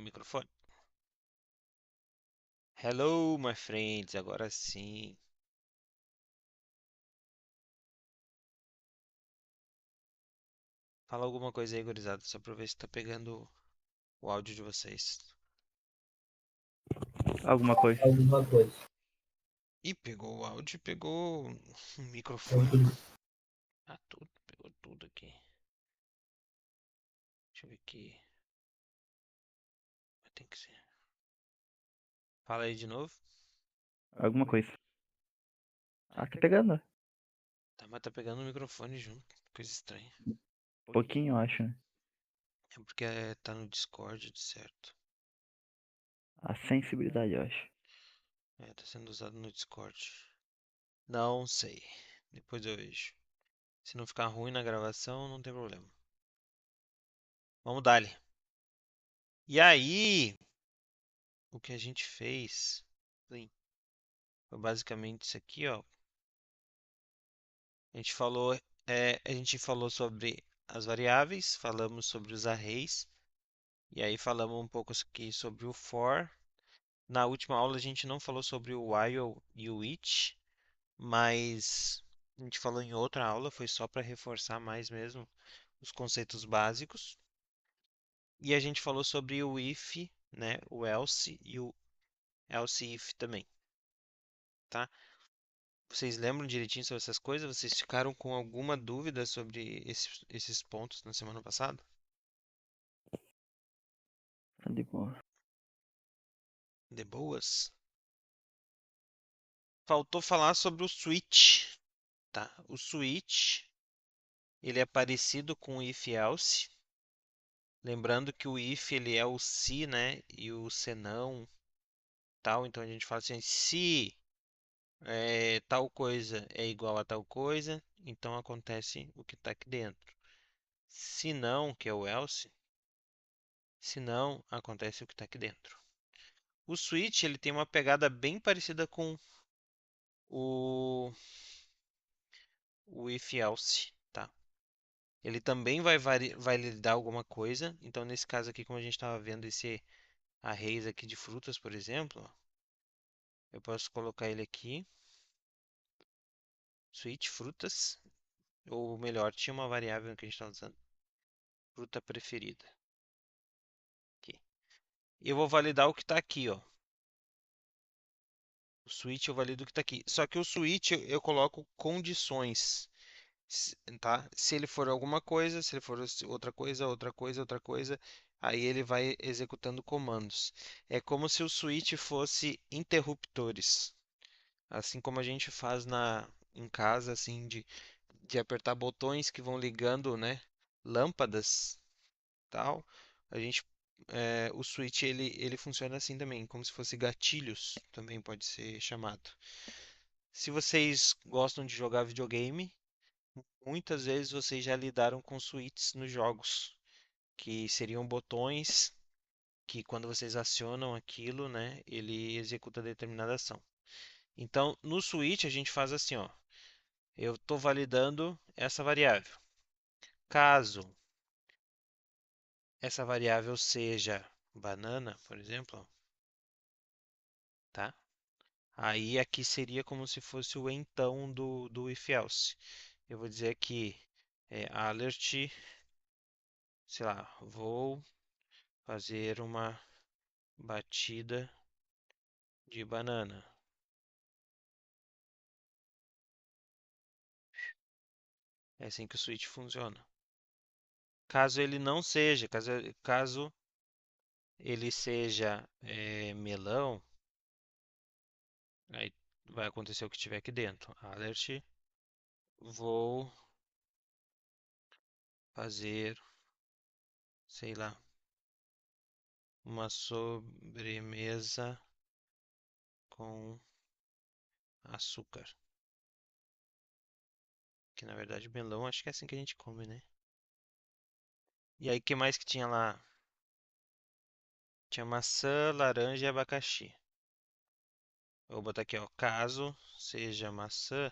microfone. Hello, my friends. Agora sim. Fala alguma coisa aí, gurizada, só pra ver se tá pegando o áudio de vocês. Alguma coisa. Alguma coisa. Ih, pegou o áudio, pegou o microfone. Ah, tudo, pegou tudo aqui. Deixa eu ver aqui. Tem que ser. Fala aí de novo. Alguma coisa. Ah, tá pegando? Tá, mas tá pegando o microfone junto. Coisa estranha. Pouquinho, eu acho, né? É porque tá no Discord, de certo. A sensibilidade, eu acho. Tá sendo usado no Discord. Não sei. Depois eu vejo. Se não ficar ruim na gravação, não tem problema. Vamos dar. E aí, o que a gente fez sim, foi basicamente isso aqui, ó. A gente falou, a gente falou sobre as variáveis, falamos sobre os arrays, e aí falamos um pouco aqui sobre o for. Na última aula a gente não falou sobre o while e o each, mas a gente falou em outra aula, foi só para reforçar mais mesmo os conceitos básicos. E a gente falou sobre o if, né, o else e o else if também, tá? Vocês lembram direitinho sobre essas coisas? Vocês ficaram com alguma dúvida sobre esses pontos na semana passada? Tá de boa. De boas? Faltou falar sobre o switch, tá? O switch, ele é parecido com o if else. Lembrando que o if ele é o se, né? E o senão, tal. Então a gente fala assim, se tal coisa é igual a tal coisa, então acontece o que está aqui dentro. Se não, que é o else, se não, acontece o que está aqui dentro. O Switch ele tem uma pegada bem parecida com o, o if else, tá? Ele também vai lhe dar alguma coisa. Então, nesse caso aqui, como a gente estava vendo esse arrays aqui de frutas, por exemplo, eu posso colocar ele aqui, switch frutas, ou melhor, tinha uma variável que a gente estava usando, fruta preferida. Aqui. E eu vou validar o que está aqui, ó. O switch eu valido o que está aqui. Só que o switch eu coloco condições. Tá? Se ele for alguma coisa, se ele for outra coisa, outra coisa, outra coisa, aí ele vai executando comandos. É como se o switch fosse interruptores, assim como a gente faz em casa, assim, de apertar botões que vão ligando, né, lâmpadas, tal. A gente, o switch ele funciona assim também, como se fosse gatilhos, também pode ser chamado. Se vocês gostam de jogar videogame, muitas vezes vocês já lidaram com switches nos jogos, que seriam botões que quando vocês acionam aquilo, né, ele executa determinada ação. Então, no switch a gente faz assim, ó, eu estou validando essa variável. Caso essa variável seja banana, por exemplo, tá? Aí aqui seria como se fosse o então do if else. Eu vou dizer aqui alert, sei lá, vou fazer uma batida de banana. É assim que o switch funciona. Caso ele não seja, caso ele seja melão, aí vai acontecer o que tiver aqui dentro. Alert, vou fazer, sei lá, uma sobremesa com açúcar. Que na verdade melão acho que é assim que a gente come, né? E aí, o que mais que tinha lá? Tinha maçã, laranja e abacaxi. Eu vou botar aqui, ó. Caso seja maçã, o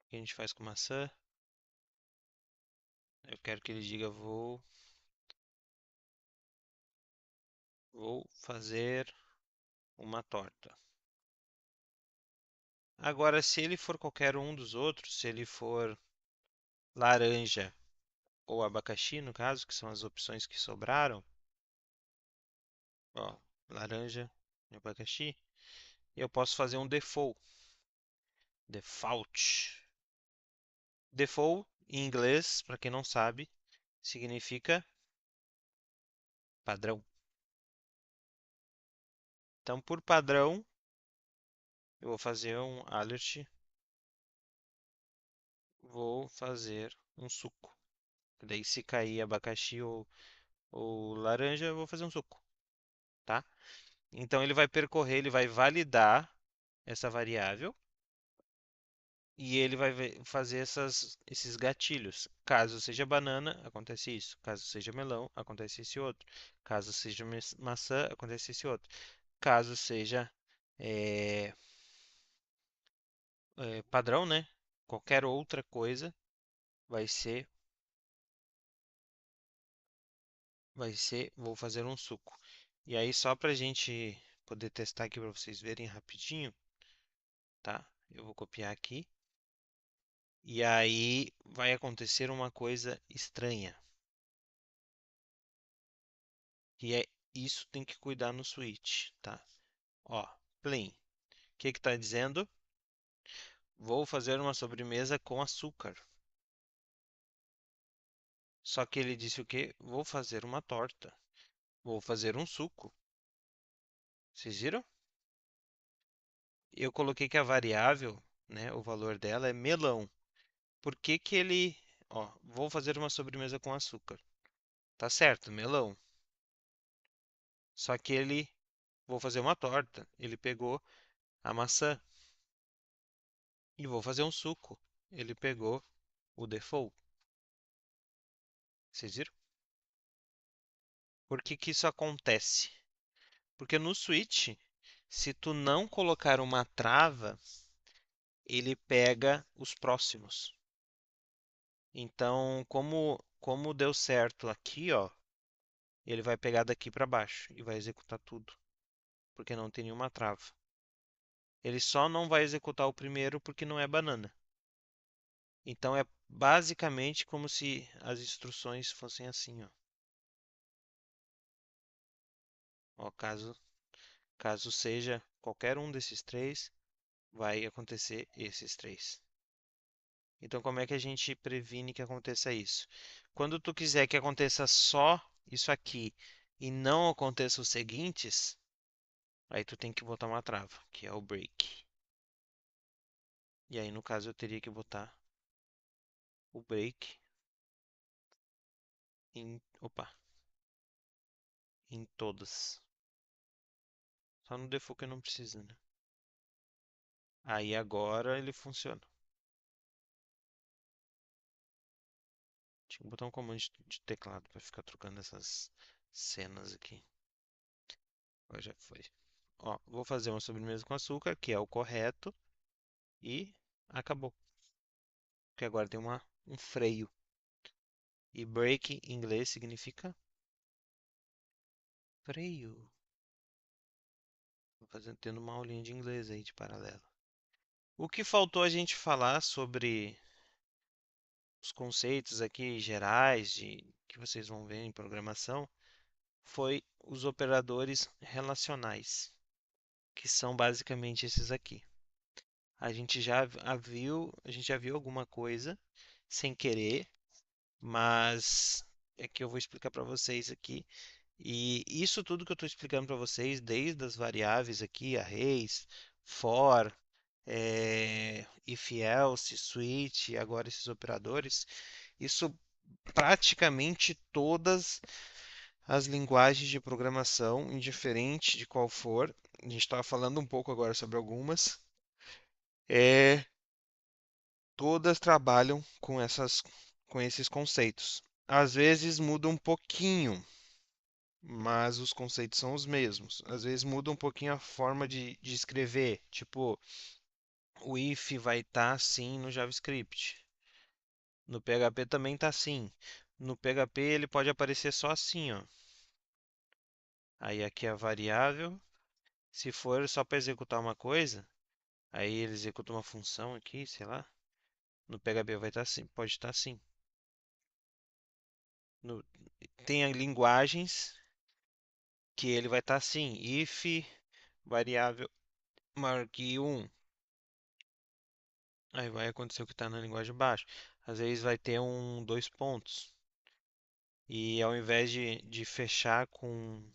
que a gente faz com maçã? Eu quero que ele diga vou Vou fazer uma torta. Agora, se ele for qualquer um dos outros, se ele for laranja ou abacaxi, no caso, que são as opções que sobraram, ó, laranja e abacaxi, eu posso fazer um default. Default. Default, em inglês, para quem não sabe, significa padrão. Então, por padrão, eu vou fazer um alert, vou fazer um suco. Daí, se cair abacaxi ou laranja, eu vou fazer um suco, tá? Então, ele vai percorrer, ele vai validar essa variável e ele vai fazer esses gatilhos. Caso seja banana, acontece isso. Caso seja melão, acontece esse outro. Caso seja maçã, acontece esse outro. Caso seja eh, padrão, né? Qualquer outra coisa vai ser, vou fazer um suco. E aí, só para a gente poder testar aqui para vocês verem rapidinho, tá? Eu vou copiar aqui. E aí vai acontecer uma coisa estranha. E é isso tem que cuidar no switch, tá? Ó, plain. O que que tá dizendo? Vou fazer uma sobremesa com açúcar. Só que ele disse o quê? Vou fazer uma torta. Vou fazer um suco. Vocês viram? Eu coloquei que a variável, né, o valor dela é melão. Por que que ele, ó, vou fazer uma sobremesa com açúcar. Tá certo, melão. Só que ele, vou fazer uma torta. Ele pegou a maçã e vou fazer um suco. Ele pegou o default. Vocês viram? Por que que isso acontece? Porque no switch, se tu não colocar uma trava, ele pega os próximos. Então, como deu certo aqui, ó, ele vai pegar daqui para baixo e vai executar tudo, porque não tem nenhuma trava. Ele só não vai executar o primeiro porque não é banana. Então é basicamente como se as instruções fossem assim, ó. Ó, caso seja qualquer um desses três, vai acontecer esses três. Então, como é que a gente previne que aconteça isso? Quando tu quiser que aconteça só isso aqui e não aconteça os seguintes, aí tu tem que botar uma trava, que é o break. E aí, no caso, eu teria que botar o break em todas. Só no default que não precisa, né? Aí agora ele funciona. Tinha que botar um comando de teclado para ficar trocando essas cenas aqui. Agora já foi. Ó, vou fazer uma sobremesa com açúcar, que é o correto, e acabou. Porque agora tem um freio. E break em inglês significa freio. Tô tendo uma aulinha de inglês aí de paralelo. O que faltou a gente falar sobre os conceitos aqui gerais que vocês vão ver em programação foi os operadores relacionais, que são basicamente esses aqui. A gente já viu alguma coisa sem querer, mas é que eu vou explicar para vocês aqui. E isso tudo que eu estou explicando para vocês, desde as variáveis aqui, arrays, for, if else, switch, agora esses operadores, isso praticamente todas as linguagens de programação, indiferente de qual for, a gente estava falando um pouco agora sobre algumas, é, todas trabalham com esses conceitos. Às vezes muda um pouquinho, mas os conceitos são os mesmos. Às vezes muda um pouquinho a forma de escrever. Tipo, o if vai estar assim no JavaScript. No PHP também está assim. No PHP ele pode aparecer só assim, ó. Aí aqui é a variável. Se for só para executar uma coisa, aí ele executa uma função aqui, sei lá. No PHP vai estar assim, pode estar assim. No- Tem linguagens que ele vai estar assim, if variável maior que 1. Aí vai acontecer o que está na linguagem abaixo. Às vezes vai ter dois pontos. E ao invés de fechar com.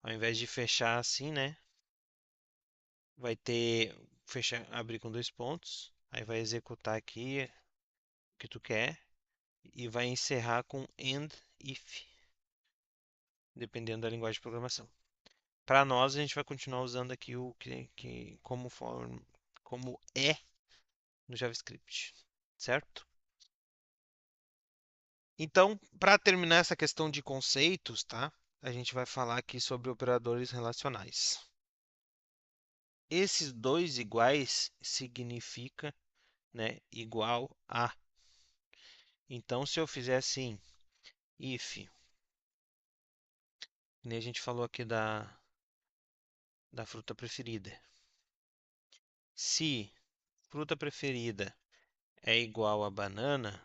Ao invés de fechar assim, né? Vai ter. Fechar, abrir com dois pontos. Aí vai executar aqui o que tu quer. E vai encerrar com end if, dependendo da linguagem de programação. Para nós, a gente vai continuar usando aqui o que como é no JavaScript, certo? Então, para terminar essa questão de conceitos, tá? A gente vai falar aqui sobre operadores relacionais. Esses dois iguais significa, né, igual a. Então, se eu fizer assim, if, nem a gente falou aqui da fruta preferida. Se fruta preferida é igual a banana,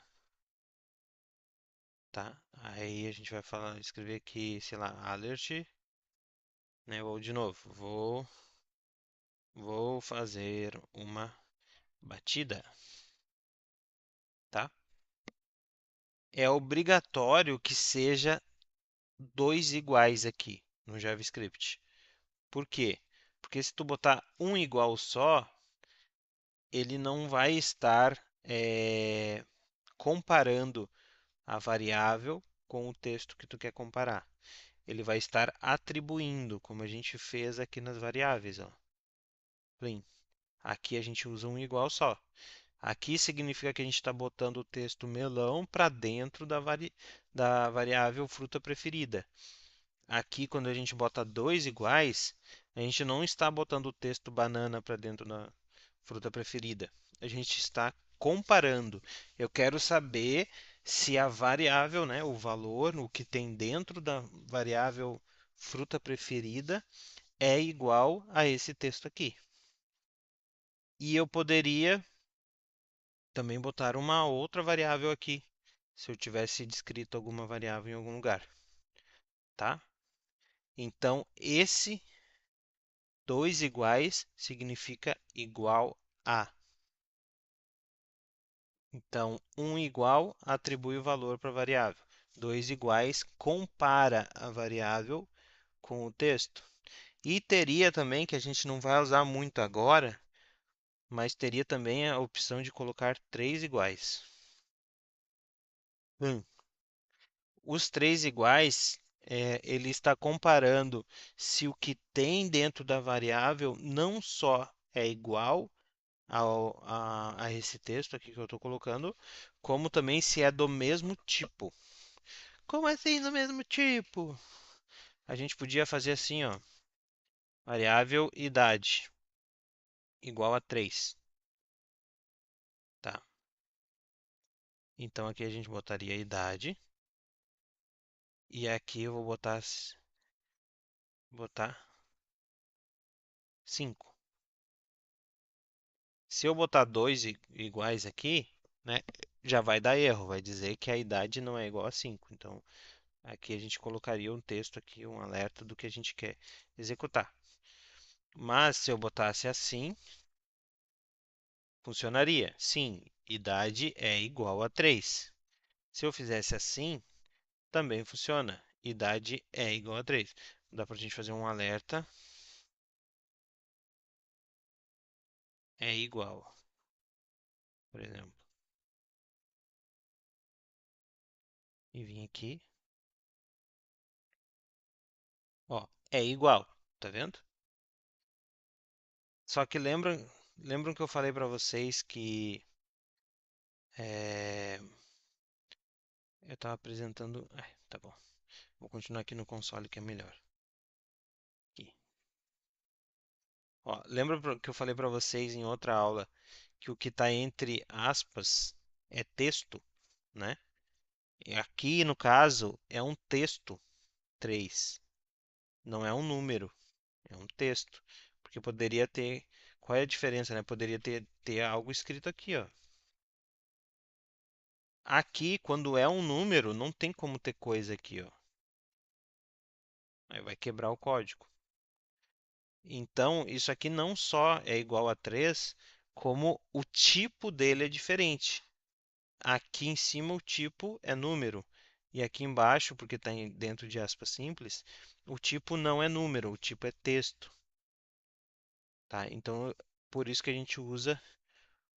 tá? Aí a gente vai falar, escrever aqui, sei lá, alert, né? Ou de novo, vou fazer uma batida, tá? É obrigatório que seja dois iguais aqui no JavaScript. Por quê? Porque se tu botar um igual só, ele não vai estar comparando a variável com o texto que tu quer comparar. Ele vai estar atribuindo, como a gente fez aqui nas variáveis, ó. Plim. Aqui a gente usa um igual só. Aqui significa que a gente está botando o texto melão para dentro da variável fruta preferida. Aqui, quando a gente bota dois iguais, a gente não está botando o texto banana para dentro da fruta preferida. A gente está comparando. Eu quero saber se a variável, né, o valor, o que tem dentro da variável fruta preferida, é igual a esse texto aqui. E eu poderia também botar uma outra variável aqui, se eu tivesse descrito alguma variável em algum lugar, tá? Então, esse dois iguais significa igual a. Então, um igual atribui o valor para a variável. Dois iguais compara a variável com o texto. E teria também, que a gente não vai usar muito agora, mas teria também a opção de colocar três iguais. Os três iguais, ele está comparando se o que tem dentro da variável não só é igual a esse texto aqui que eu estou colocando, como também se é do mesmo tipo. Como assim do mesmo tipo? A gente podia fazer assim, ó, variável idade igual a 3, tá? Então aqui a gente botaria a idade e aqui eu vou botar 5. Se eu botar dois iguais aqui, né, já vai dar erro, vai dizer que a idade não é igual a 5. Então, aqui a gente colocaria um texto aqui, um alerta do que a gente quer executar. Mas se eu botasse assim, funcionaria. Sim, idade é igual a 3. Se eu fizesse assim, também funciona. Idade é igual a 3. Dá para a gente fazer um alerta. É igual, por exemplo. E vim aqui. Ó, é igual. Tá vendo? Só que lembram que eu falei para vocês que eu estava apresentando. Tá bom. Vou continuar aqui no console que é melhor. Aqui. Ó, lembra que eu falei para vocês em outra aula que o que está entre aspas é texto, né? E aqui no caso é um texto 3. não é um número, é um texto. Porque poderia ter. Qual é a diferença, né? Poderia ter algo escrito aqui, ó. Aqui, quando é um número, não tem como ter coisa aqui, ó. Aí vai quebrar o código. Então, isso aqui não só é igual a 3, como o tipo dele é diferente. Aqui em cima o tipo é número. E aqui embaixo, porque está dentro de aspas simples, o tipo não é número, o tipo é texto. Tá? Então, por isso que a gente usa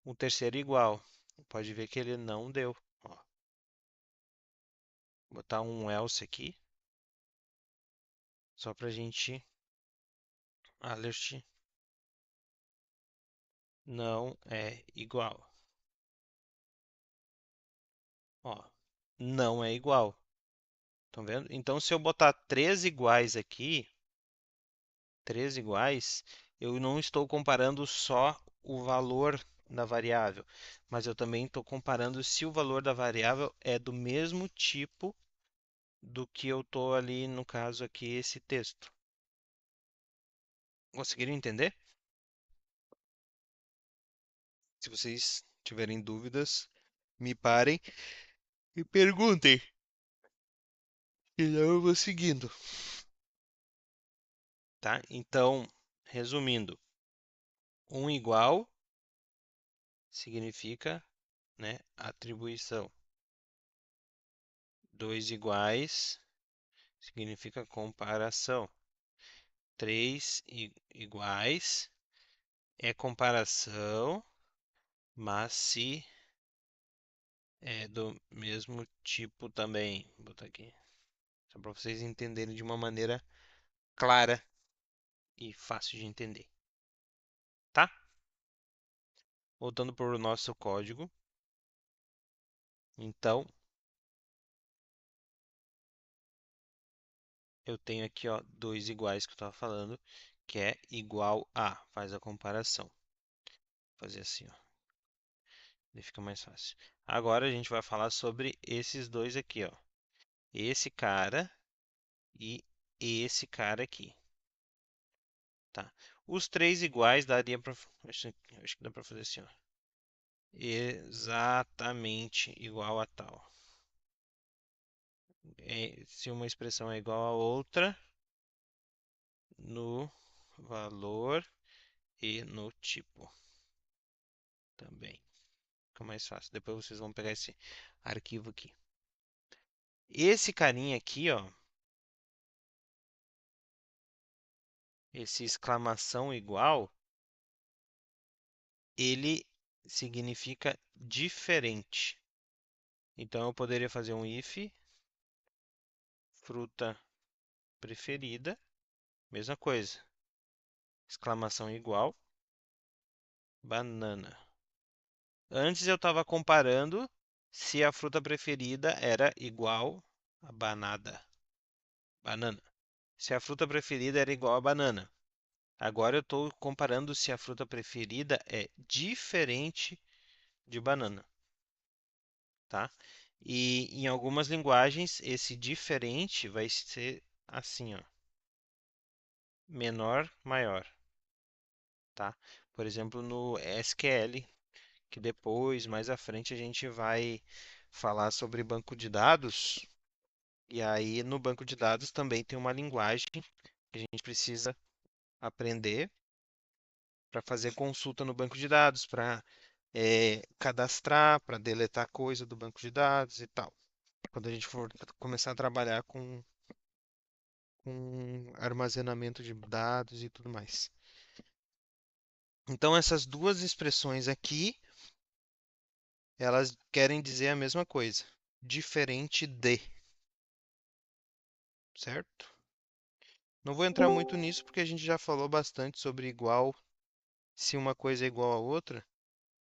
o terceiro igual. Pode ver que ele não deu. Ó, vou botar um else aqui, só para a gente alert não é igual. Ó, não é igual. Estão vendo? Então, se eu botar três iguais aqui, três iguais, eu não estou comparando só o valor da variável, mas eu também estou comparando se o valor da variável é do mesmo tipo do que eu estou ali, no caso aqui, esse texto. Conseguiram entender? Se vocês tiverem dúvidas, me parem e perguntem. E eu vou seguindo, tá? Então, resumindo, um igual significa, né, atribuição. Dois iguais significa comparação. Três iguais é comparação, mas se é do mesmo tipo também. Vou botar aqui, só para vocês entenderem de uma maneira clara e fácil de entender, tá? Voltando para o nosso código. Então, eu tenho aqui, ó, dois iguais que eu estava falando, que é igual a, faz a comparação. Vou fazer assim, ó, ele fica mais fácil. Agora a gente vai falar sobre esses dois aqui, ó. Esse cara e esse cara aqui, tá? Os três iguais daria para, acho que dá para fazer assim, ó. Exatamente igual a tal. Se uma expressão é igual a outra no valor e no tipo também. Fica mais fácil. Depois vocês vão pegar esse arquivo aqui. Esse carinha aqui, ó, esse exclamação igual, ele significa diferente. Então eu poderia fazer um if fruta preferida, mesma coisa. Exclamação igual, banana. Antes eu estava comparando se a fruta preferida era igual a banana. Se a fruta preferida era igual a banana. Agora eu estou comparando se a fruta preferida é diferente de banana, tá? E em algumas linguagens esse diferente vai ser assim, ó, menor, maior, tá? Por exemplo, no SQL, que depois, mais à frente, a gente vai falar sobre banco de dados. E aí, no banco de dados também tem uma linguagem que a gente precisa aprender para fazer consulta no banco de dados, para cadastrar, para deletar coisa do banco de dados e tal. Quando a gente for começar a trabalhar com armazenamento de dados e tudo mais. Então, essas duas expressões aqui, elas querem dizer a mesma coisa, diferente de, certo? Não vou entrar muito nisso porque a gente já falou bastante sobre igual, se uma coisa é igual a outra.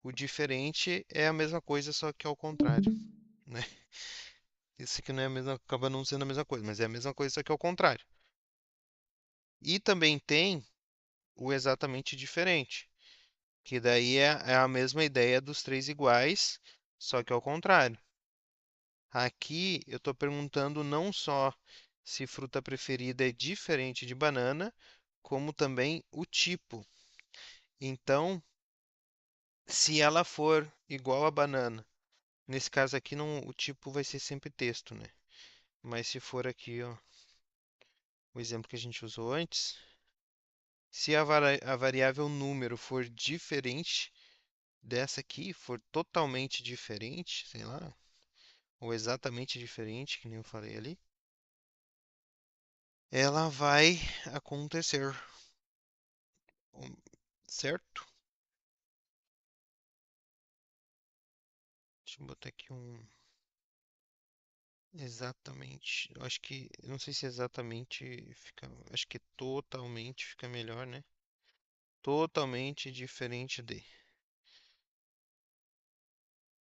O diferente é a mesma coisa, só que ao contrário, né? Isso aqui não é a mesma, acaba não sendo a mesma coisa, mas é a mesma coisa, só que ao contrário. E também tem o exatamente diferente, que daí é a mesma ideia dos três iguais, só que ao contrário. Aqui eu estou perguntando não só se fruta preferida é diferente de banana, como também o tipo. Então, se ela for igual a banana, nesse caso aqui não, o tipo vai ser sempre texto, né? Mas se for aqui, ó, o exemplo que a gente usou antes, se a variável número for diferente dessa aqui, for totalmente diferente, sei lá, ou exatamente diferente, que nem eu falei ali, ela vai acontecer, certo? Deixa eu botar aqui um exatamente. Eu acho que, eu não sei se exatamente fica, acho que totalmente fica melhor, né? Totalmente diferente de,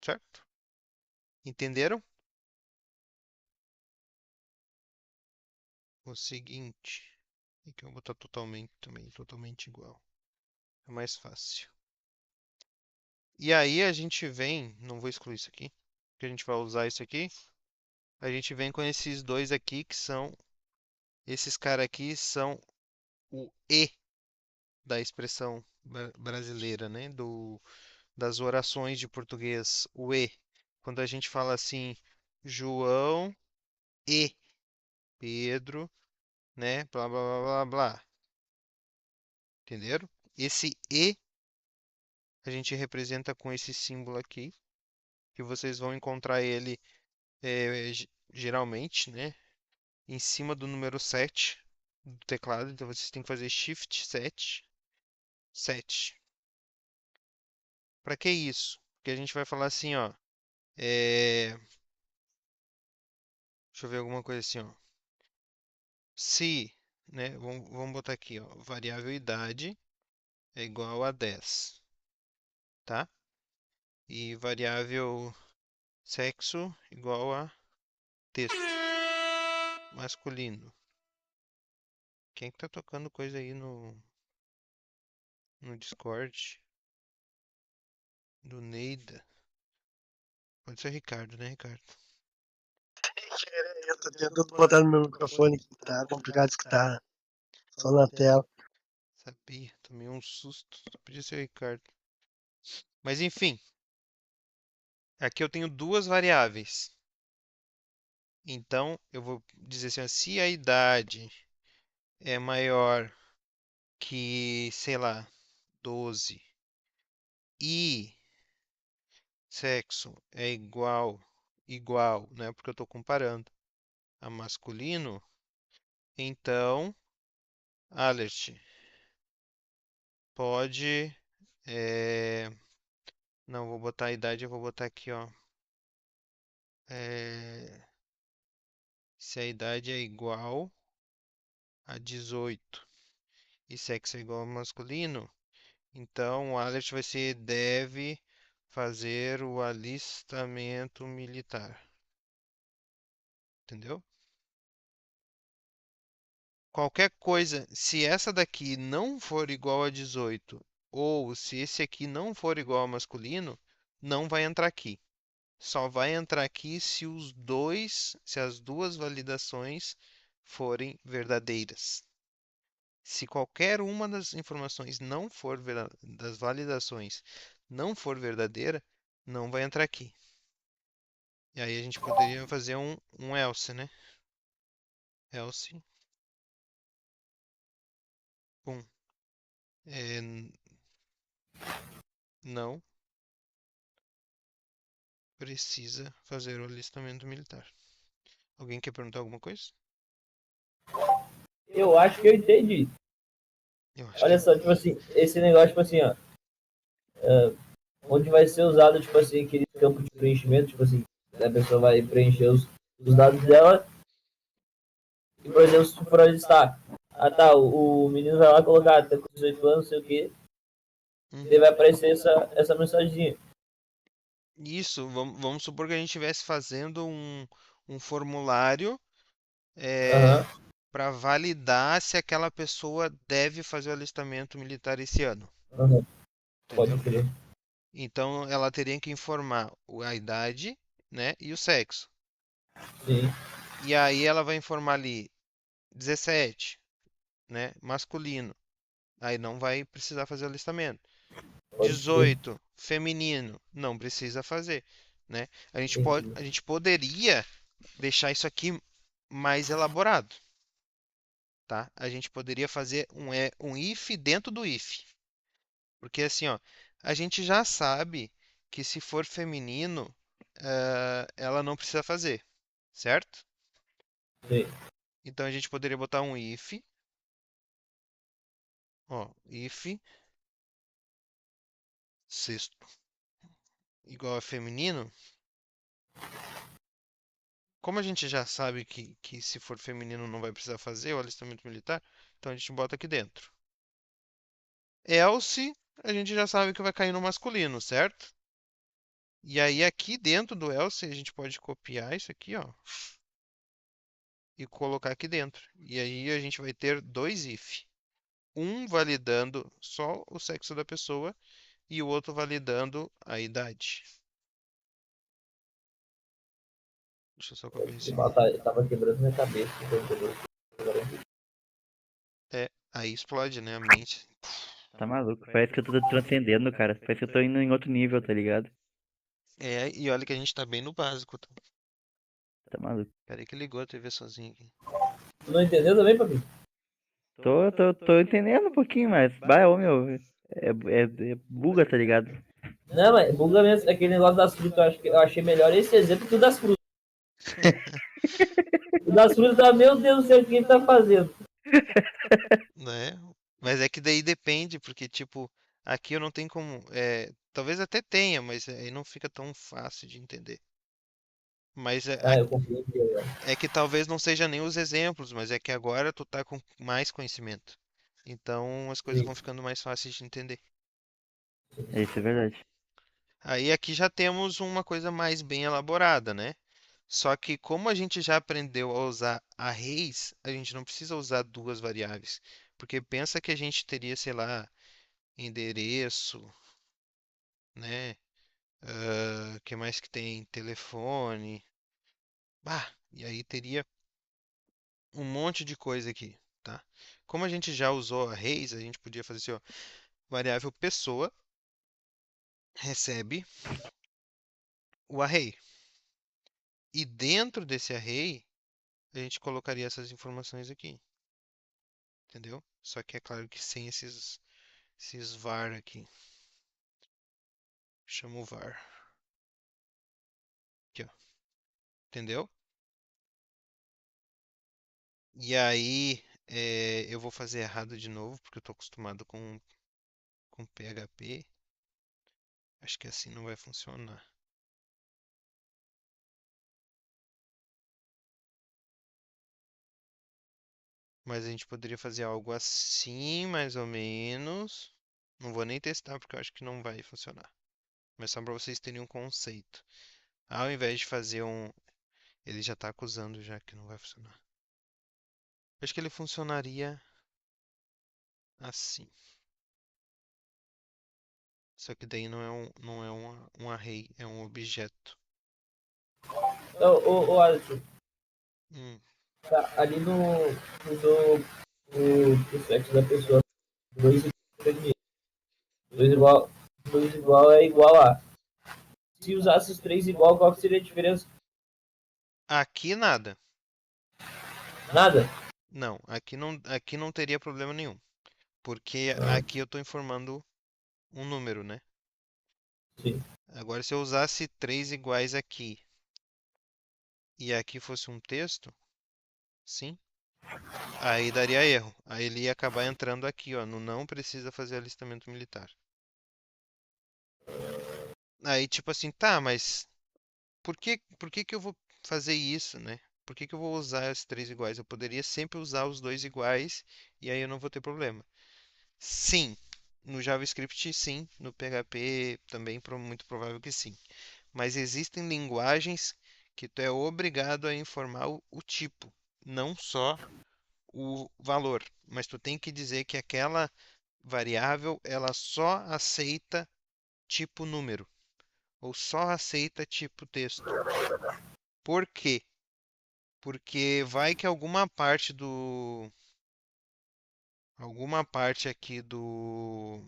certo? Entenderam? O seguinte, e que eu vou botar totalmente também, totalmente igual. É mais fácil. E aí a gente vem, não vou excluir isso aqui, porque a gente vai usar isso aqui. A gente vem com esses dois aqui que são, esses caras aqui são o E da expressão brasileira, né? Das orações de português, o E. Quando a gente fala assim, João e Pedro, né? Blá blá blá blá blá. Entenderam? Esse E a gente representa com esse símbolo aqui, que vocês vão encontrar ele geralmente, né? Em cima do número 7 do teclado. Então vocês têm que fazer Shift 7, 7. Para que isso? Porque a gente vai falar assim, ó. Deixa eu ver alguma coisa assim, ó. Se, né? Vamos botar aqui, ó. Variável idade é igual a 10, tá? E variável sexo igual a texto masculino. Quem é que tá tocando coisa aí no Discord? Do Neida. Pode ser Ricardo, né, Ricardo? Eu tô tentando botar no meu microfone que tá complicado de escutar. Só na tela. Sabia, tomei um susto. Só podia ser o Ricardo. Mas enfim, aqui eu tenho duas variáveis. Então, eu vou dizer assim, ó, se a idade é maior que, sei lá, 12 e sexo é igual, né? Porque eu estou comparando a masculino, então, alert, pode, não vou botar a idade, eu vou botar aqui, ó, é, se a idade é igual a 18 e sexo é igual ao masculino, então o alert vai ser deve fazer o alistamento militar. Entendeu? Qualquer coisa, se essa daqui não for igual a 18 ou se esse aqui não for igual ao masculino, não vai entrar aqui. Só vai entrar aqui se as duas validações forem verdadeiras. Se qualquer uma das informações não for das validações não for verdadeira, não vai entrar aqui. E aí a gente poderia fazer um else, né? Else, pum, não precisa fazer o alistamento militar. Alguém quer perguntar alguma coisa? Eu acho que eu entendi. Eu acho que Olha só, tipo assim, esse negócio, tipo assim, ó, onde vai ser usado, tipo assim, aquele campo de preenchimento, tipo assim, a pessoa vai preencher os dados dela e, por exemplo, se for alistar, ah tá, o menino vai lá colocar, tá com 18 anos, não sei o que, e vai aparecer essa mensagenzinha. Isso, vamos supor que a gente estivesse fazendo um formulário Aham, para validar se aquela pessoa deve fazer o alistamento militar esse ano, aham, pode entendeu? crer. Então ela teria que informar a idade, né, e o sexo. Sim, E aí ela vai informar ali 17, né? Masculino. Aí não vai precisar fazer o alistamento. Pode ser. 18, feminino. Não precisa fazer, né? Entendi. A gente poderia deixar isso aqui mais elaborado, tá? A gente poderia fazer um if dentro do if. Porque assim, ó, a gente já sabe que se for feminino, ela não precisa fazer, certo? Sim. Então a gente poderia botar um if, ó, if sexto igual a feminino. Como a gente já sabe que se for feminino não vai precisar fazer o alistamento militar, então a gente bota aqui dentro. Else, a gente já sabe que vai cair no masculino, certo? E aí aqui dentro do else a gente pode copiar isso aqui, ó, e colocar aqui dentro. E aí a gente vai ter dois if. Um validando só o sexo da pessoa e o outro validando a idade. Deixa eu só copiar isso aqui. Tava quebrando minha cabeça. É, aí explode, né, a mente. Tá maluco? Parece que eu tô transcendendo, cara. Parece que eu tô indo em outro nível, tá ligado? É, e olha que a gente tá bem no básico, tá? Tá maluco. Peraí que ligou a TV sozinho aqui. Tu não entendeu também, papi? Tô entendendo um pouquinho, mas. Bah, ô meu. É buga, tá ligado? Não, mas buga mesmo. Aquele negócio das frutas, eu achei melhor esse exemplo que o das frutas. O das frutas, meu Deus do céu, o que ele tá fazendo? Né? Mas é que daí depende, porque tipo, aqui eu não tenho como. Talvez até tenha, mas aí não fica tão fácil de entender. Mas Ah, eu compreendi agora. é que talvez não seja nem os exemplos, mas é que agora tu tá com mais conhecimento. Então as coisas Sim. vão ficando mais fáceis de entender. Isso é verdade. Aí aqui já temos uma coisa mais bem elaborada, né? Só que como a gente já aprendeu a usar arrays, a gente não precisa usar duas variáveis. Porque pensa que a gente teria, sei lá, endereço, né? Que mais que tem? Telefone. Bah, e aí teria um monte de coisa aqui, tá? Como a gente já usou arrays, a gente podia fazer assim, ó, variável pessoa recebe o array. E dentro desse array, a gente colocaria essas informações aqui, entendeu? Só que é claro que sem esses var aqui. Chama o var. Aqui, ó. Entendeu? E aí, eu vou fazer errado de novo, porque eu tô acostumado com PHP. Acho que assim não vai funcionar. Mas a gente poderia fazer algo assim, mais ou menos. Não vou nem testar porque eu acho que não vai funcionar. Mas só para vocês terem um conceito. Ao invés de fazer um. Ele já está acusando já que não vai funcionar. Acho que ele funcionaria assim. Só que daí não é um array, é um objeto. Então, ô Alisson, Hum, tá, ali no. Usou o sexo da pessoa. Dois igual, dois igual, dois igual é igual a. Se usasse os três igual, qual que seria a diferença? Aqui nada. Nada? Não, aqui não teria problema nenhum. Porque Ah, aqui eu estou informando um número, né? sim. Agora, se eu usasse três iguais aqui e aqui fosse um texto, sim, aí daria erro. Aí ele ia acabar entrando aqui, ó, no não precisa fazer alistamento militar. Aí, tipo assim, tá, mas por que que eu vou fazer isso, né? Por que que eu vou usar os três iguais? Eu poderia sempre usar os dois iguais e aí eu não vou ter problema. Sim, no JavaScript sim, no PHP também muito provável que sim. Mas existem linguagens que tu é obrigado a informar o tipo, não só o valor, mas tu tem que dizer que aquela variável ela só aceita tipo número ou só aceita tipo texto. Por quê? Porque vai que alguma parte aqui do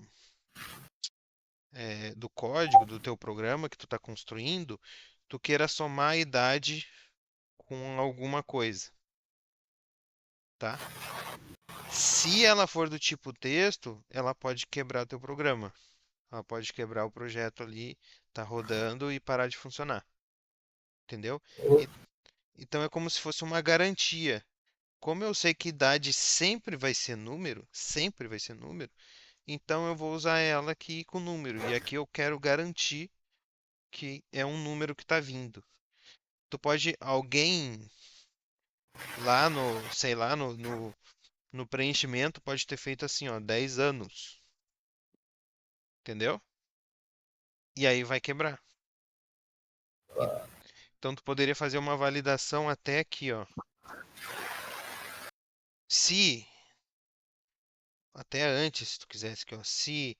código do teu programa que tu está construindo, tu queira somar a idade com alguma coisa, tá? Se ela for do tipo texto, ela pode quebrar teu programa. Ela pode quebrar o projeto ali, tá rodando e parar de funcionar, entendeu? E- então é como se fosse uma garantia. Como eu sei que idade sempre vai ser número, então eu vou usar ela aqui com número. E aqui eu quero garantir que é um número que está vindo. Alguém lá no, sei lá, no preenchimento pode ter feito assim, ó, 10 anos, entendeu? E aí vai quebrar. En- Então tu poderia fazer uma validação até aqui, ó. Se, até antes, se tu quisesse que, ó, se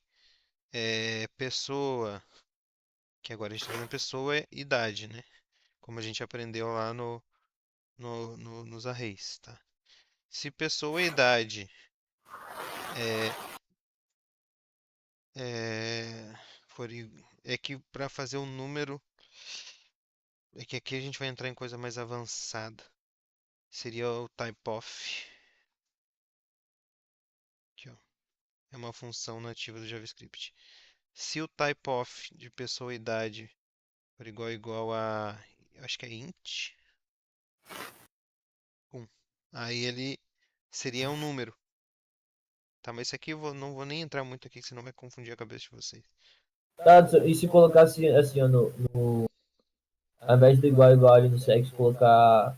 pessoa, que agora a gente tá fazendo pessoa é idade, né? Como a gente aprendeu lá nos arrays, tá? Se pessoa e idade é, é, for, é que para fazer um número, é que aqui a gente vai entrar em coisa mais avançada. Seria o typeof, aqui, ó. É uma função nativa do JavaScript. Se o typeof de pessoa e idade for igual a, eu acho que é int, 1, aí ele seria um número. Tá, mas isso aqui não vou nem entrar muito aqui, senão vai confundir a cabeça de vocês. Tá, e se colocar assim, ó, ao invés do igual ali no sexo, colocar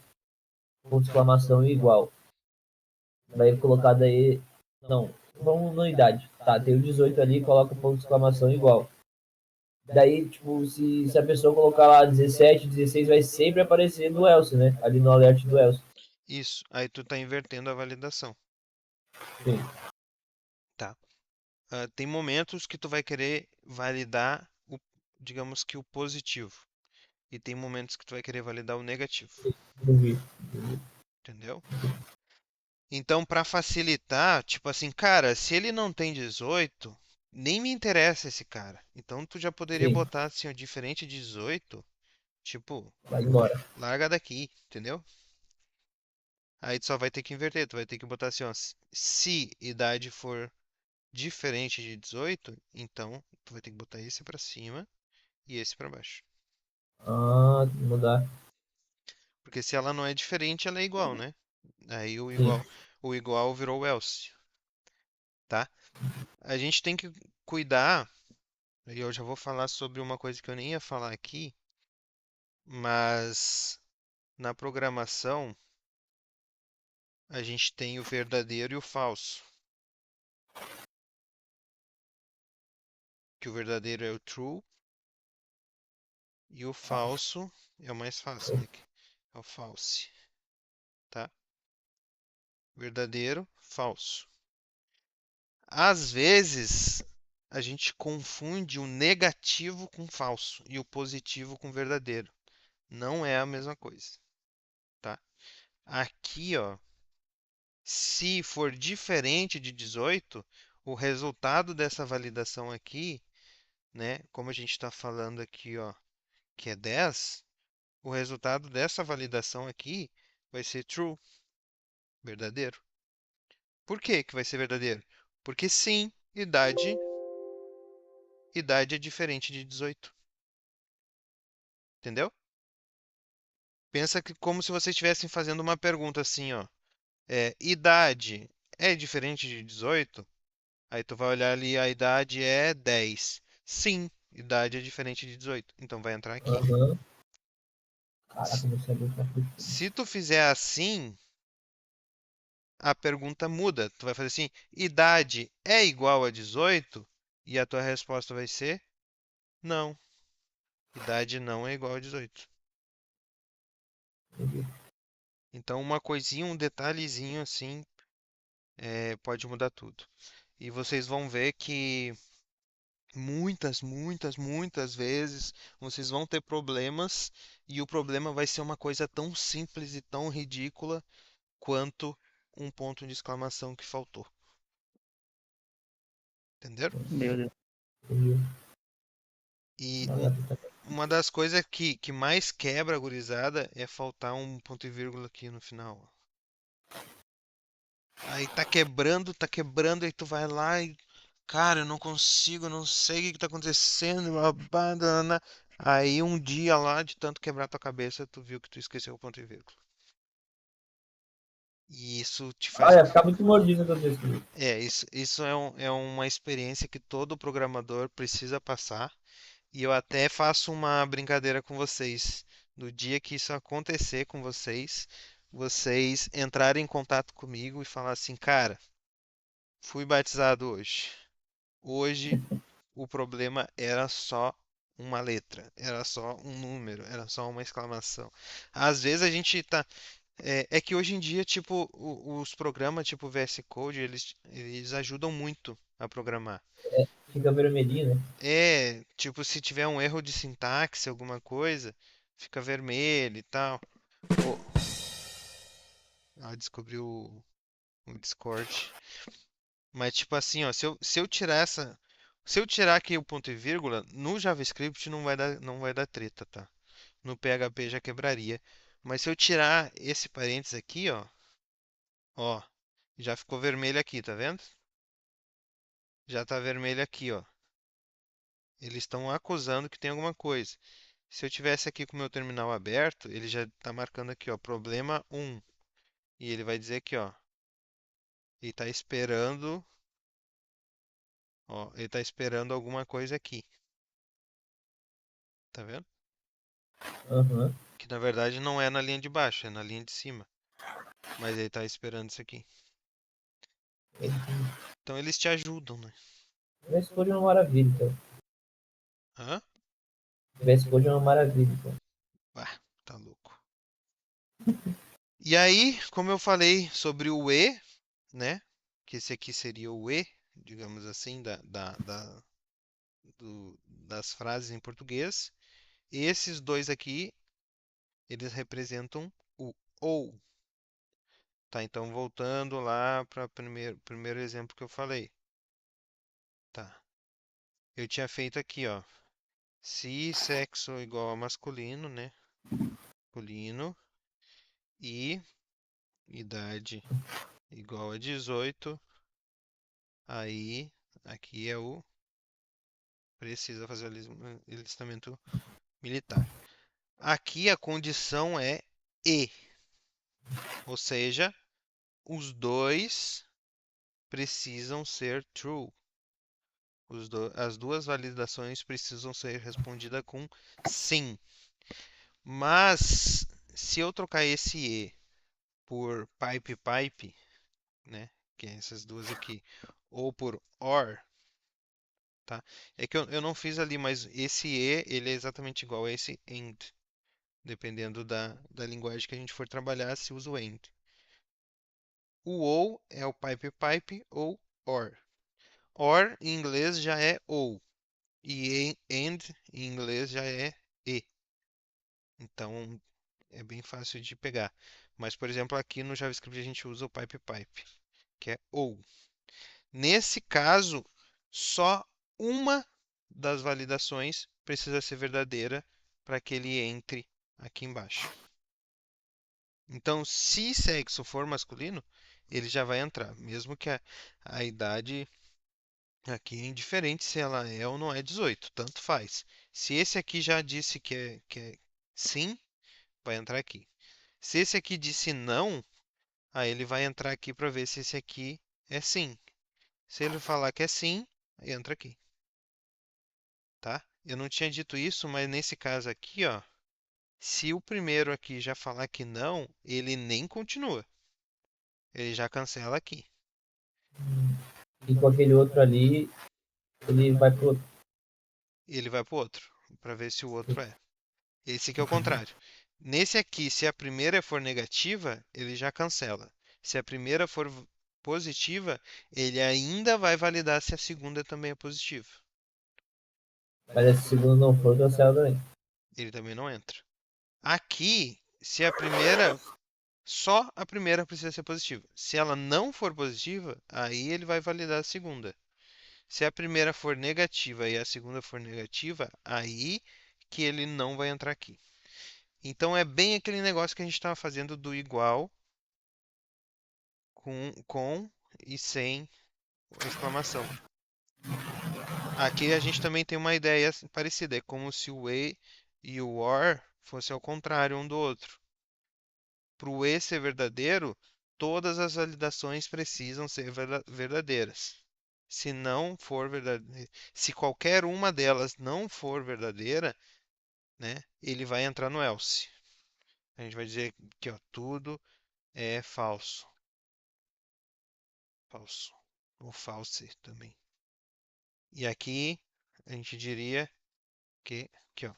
ponto de exclamação e igual. Daí colocar daí. Não, vamos na idade. Tá, tem o 18 ali, coloca ponto de exclamação igual. Daí, tipo, se a pessoa colocar lá 17, 16, vai sempre aparecer no else, né? Ali no alert do else. Isso, aí tu tá invertendo a validação, Sim, tá? Tem momentos que tu vai querer validar digamos que o positivo, e tem momentos que tu vai querer validar o negativo, não vi. entendeu? Então, para facilitar, tipo assim, cara, se ele não tem 18, nem me interessa esse cara. Então, tu já poderia Sim, botar assim, ó, diferente de 18, tipo, vai embora. larga daqui, entendeu? Aí tu só vai ter que inverter, tu vai ter que botar assim, ó, se idade for diferente de 18, então tu vai ter que botar esse para cima e esse para baixo. Ah, mudar. Porque se ela não é diferente, ela é igual, né? Aí Sim. o igual virou else, tá? A gente tem que cuidar, e eu já vou falar sobre uma coisa que eu nem ia falar aqui, mas na programação a gente tem o verdadeiro e o falso. Que o verdadeiro é o true e o falso é o mais fácil, né? É o false, tá? Verdadeiro, falso. Às vezes a gente confunde o negativo com falso e o positivo com verdadeiro. Não é a mesma coisa, tá? Aqui, ó, se for diferente de 18, o resultado dessa validação aqui, né, como a gente está falando aqui, ó, que é 10, o resultado dessa validação aqui vai ser true, verdadeiro. Por que que vai ser verdadeiro? Porque sim, idade é diferente de 18, entendeu? Pensa que como se vocês estivessem fazendo uma pergunta assim, ó, idade é diferente de 18? Aí tu vai olhar ali, a idade é 10. Sim, idade é diferente de 18. Então vai entrar aqui. Aham. Caraca, S- você é muito rápido. Se tu fizer assim, a pergunta muda. Tu vai fazer assim: idade é igual a 18? E a tua resposta vai ser: não, idade não é igual a 18. Entendi. Então, uma coisinha, um detalhezinho assim, pode mudar tudo. E vocês vão ver que Muitas, muitas, muitas vezes vocês vão ter problemas e o problema vai ser uma coisa tão simples e tão ridícula quanto um ponto de exclamação que faltou. Entenderam? Meu Deus. Entendeu? E Mas uma das coisas que mais quebra a gurizada é faltar um ponto e vírgula aqui no final. Aí tá quebrando, aí tu vai lá e. Cara, eu não consigo, eu não sei o que que tá acontecendo. Babá. Aí um dia lá, de tanto quebrar tua cabeça, tu viu que tu esqueceu o ponto e vírgula. E isso te faz. ia ficar muito mordido quando eu escrevi. Isso é uma experiência que todo programador precisa passar. E eu até faço uma brincadeira com vocês. No dia que isso acontecer com vocês, vocês entrarem em contato comigo e falar assim, cara, fui batizado hoje. Hoje o problema era só uma letra, era só um número, era só uma exclamação. Às vezes a gente tá. É que hoje em dia, tipo, os programas tipo VS Code, eles ajudam muito a programar. Fica vermelhinho, né? Tipo, se tiver um erro de sintaxe, alguma coisa, fica vermelho e tal. Ô, descobriu o Discord. Mas tipo assim, ó, se eu tirar essa, se eu tirar aqui o ponto e vírgula, no JavaScript não vai dar treta, tá? No PHP já quebraria. Mas se eu tirar esse parênteses aqui, ó, já ficou vermelho aqui, tá vendo? Já tá vermelho aqui, ó. Eles estão acusando que tem alguma coisa. Se eu tivesse aqui com o meu terminal aberto, ele já está marcando aqui, ó, problema 1. E ele vai dizer aqui, ó, ele está esperando, ó, ele está esperando alguma coisa aqui. Tá vendo? Aham. Que na verdade não é na linha de baixo, é na linha de cima. Mas ele está esperando isso aqui. Então eles te ajudam, né? VS Code é uma maravilha, então. Hã? VS Code é uma maravilha, então. Ah, tá louco. E aí, como eu falei sobre o E, né? Que esse aqui seria o E, digamos assim, das frases em português. Esses dois aqui, eles representam o ou. Tá, então voltando lá para o primeiro exemplo que eu falei. Tá. Eu tinha feito aqui, ó. Se sexo igual a masculino, né? Masculino. E idade igual a 18. Aí, aqui é o precisa fazer o alistamento militar. Aqui a condição é e. Ou seja, os dois precisam ser true. As duas validações precisam ser respondidas com sim. Mas se eu trocar esse e por pipe pipe, né, que é essas duas aqui, ou por or, tá? É que eu não fiz ali, mas esse e ele é exatamente igual a esse and, dependendo da linguagem que a gente for trabalhar, se usa o and. O ou é o pipe pipe ou or. Or em inglês já é ou. E and em inglês já é e. Então é bem fácil de pegar. Mas, por exemplo, aqui no JavaScript a gente usa o pipe pipe, que é ou. Nesse caso, só uma das validações precisa ser verdadeira para que ele entre aqui embaixo. Então, se sexo for masculino, ele já vai entrar, mesmo que a idade aqui é indiferente se ela é ou não é 18, tanto faz. Se esse aqui já disse que é sim, vai entrar aqui. Se esse aqui disse não, aí ele vai entrar aqui para ver se esse aqui é sim. Se ele falar que é sim, aí entra aqui, tá? Eu não tinha dito isso, mas nesse caso aqui, ó, se o primeiro aqui já falar que não, ele nem continua. Ele já cancela aqui. E com aquele outro ali, ele vai pro outro. Ele vai pro outro, para ver se o outro é. Esse aqui é o contrário. Nesse aqui, se a primeira for negativa, ele já cancela. Se a primeira for positiva, ele ainda vai validar se a segunda também é positiva. Mas se a segunda não for, cancela também. Ele também não entra. Aqui, se a primeira, só a primeira precisa ser positiva. Se ela não for positiva, aí ele vai validar a segunda. Se a primeira for negativa e a segunda for negativa, aí que ele não vai entrar aqui. Então é bem aquele negócio que a gente estava fazendo do igual com e sem exclamação. Aqui a gente também tem uma ideia parecida, é como se o e o OR fossem ao contrário um do outro. Para o E ser verdadeiro, todas as validações precisam ser verdadeiras. Se não for verdadeira, se qualquer uma delas não for verdadeira, né, ele vai entrar no else. A gente vai dizer que ó, tudo é falso. Falso. Ou false também. E aqui a gente diria que, aqui ó,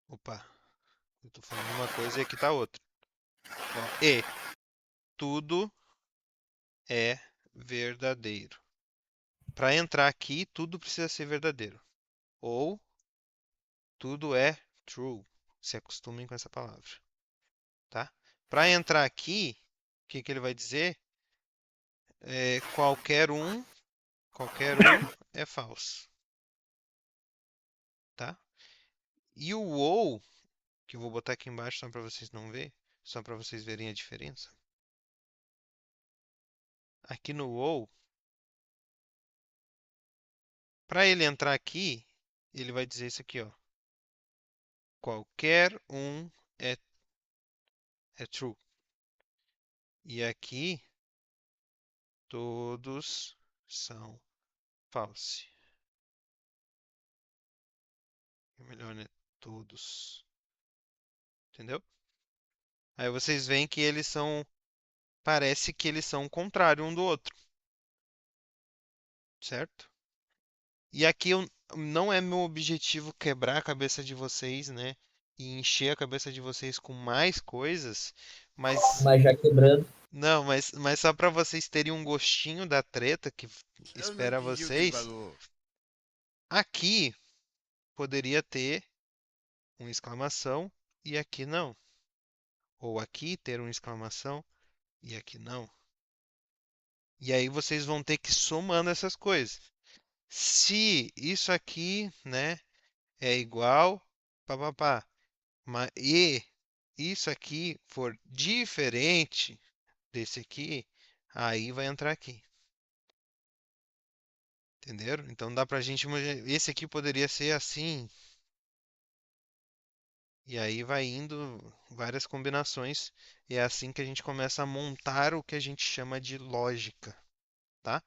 opa, eu tô falando uma coisa e aqui tá outra. Ó, e tudo é verdadeiro. Para entrar aqui, tudo precisa ser verdadeiro. Ou tudo é true. Se acostumem com essa palavra, tá? Para entrar aqui, o que que ele vai dizer? É, qualquer um é falso, tá? E o ou, que eu vou botar aqui embaixo só para vocês não verem, só para vocês verem a diferença. Aqui no ou, para ele entrar aqui, ele vai dizer isso aqui, ó. Qualquer um é, é true. E aqui, todos são false. É melhor, né? Todos. Entendeu? Aí vocês veem que eles são. Parece que eles são o contrário um do outro. Certo? E aqui não é meu objetivo quebrar a cabeça de vocês, né? E encher a cabeça de vocês com mais coisas. Mas. Mas já quebrando. Não, mas só para vocês terem um gostinho da treta que Eu não espera entendi o que ele vocês. falou. Aqui poderia ter uma exclamação e aqui não. Ou aqui ter uma exclamação e aqui não. E aí vocês vão ter que ir somando essas coisas. Se isso aqui, né, é igual, papapá, e isso aqui for diferente desse aqui, aí vai entrar aqui. Entenderam? Então dá pra gente. Esse aqui poderia ser assim. E aí vai indo várias combinações. E é assim que a gente começa a montar o que a gente chama de lógica, tá?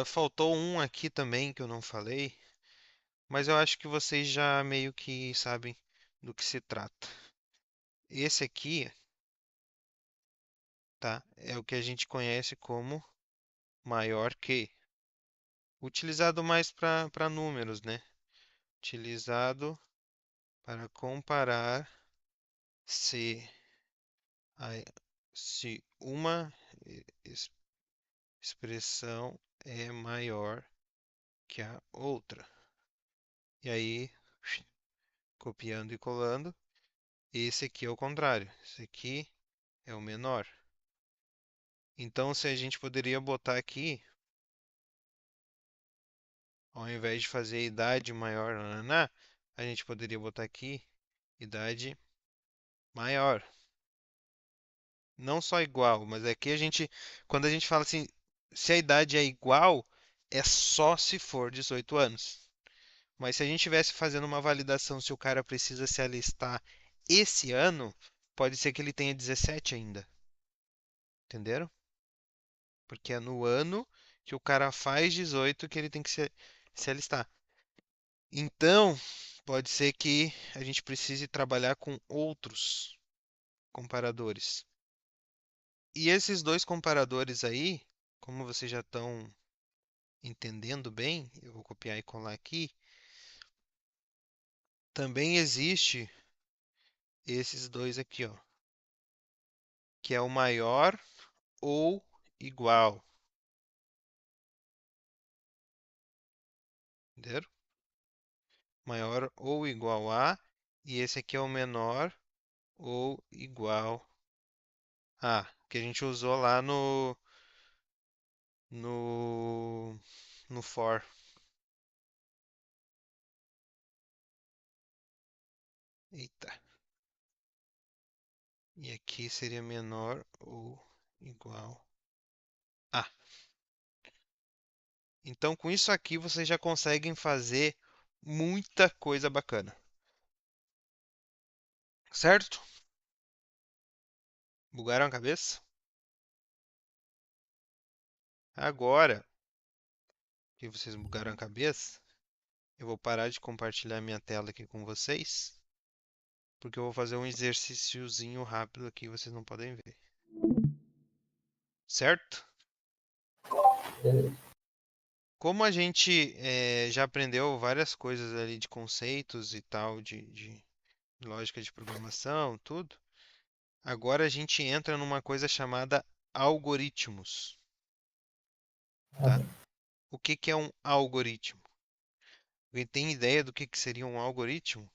Faltou um aqui também que eu não falei, mas eu acho que vocês já meio que sabem do que se trata. Esse aqui, tá? É o que a gente conhece como maior que. Utilizado mais para números, né? Utilizado para comparar se, a- se uma ex- expressão é maior que a outra. E aí, copiando e colando, esse aqui é o contrário. Esse aqui é o menor. Então, se a gente poderia botar aqui, ao invés de fazer idade maior, nananá, a gente poderia botar aqui idade maior. Não só igual, mas aqui quando a gente fala assim, se a idade é igual, é só se for 18 anos. Mas se a gente estivesse fazendo uma validação se o cara precisa se alistar esse ano, pode ser que ele tenha 17 ainda. Entenderam? Porque é no ano que o cara faz 18 que ele tem que se alistar. Então, pode ser que a gente precise trabalhar com outros comparadores. E esses dois comparadores aí, como vocês já estão entendendo bem, eu vou copiar e colar aqui, também existe esses dois aqui, ó, que é o maior ou igual. Entenderam? Maior ou igual a, e esse aqui é o menor ou igual a, que a gente usou lá no, no for. Eita. E aqui seria menor ou igual a. Então, com isso aqui, vocês já conseguem fazer muita coisa bacana. Certo? Bugaram a cabeça? Agora que vocês bugaram a cabeça, eu vou parar de compartilhar minha tela aqui com vocês, porque eu vou fazer um exercíciozinho rápido aqui, vocês não podem ver. Certo? Beleza. Como a gente já aprendeu várias coisas ali de conceitos e tal, de lógica de programação, tudo, agora a gente entra numa coisa chamada algoritmos, tá? O que que é um algoritmo? Alguém tem ideia do que seria um algoritmo?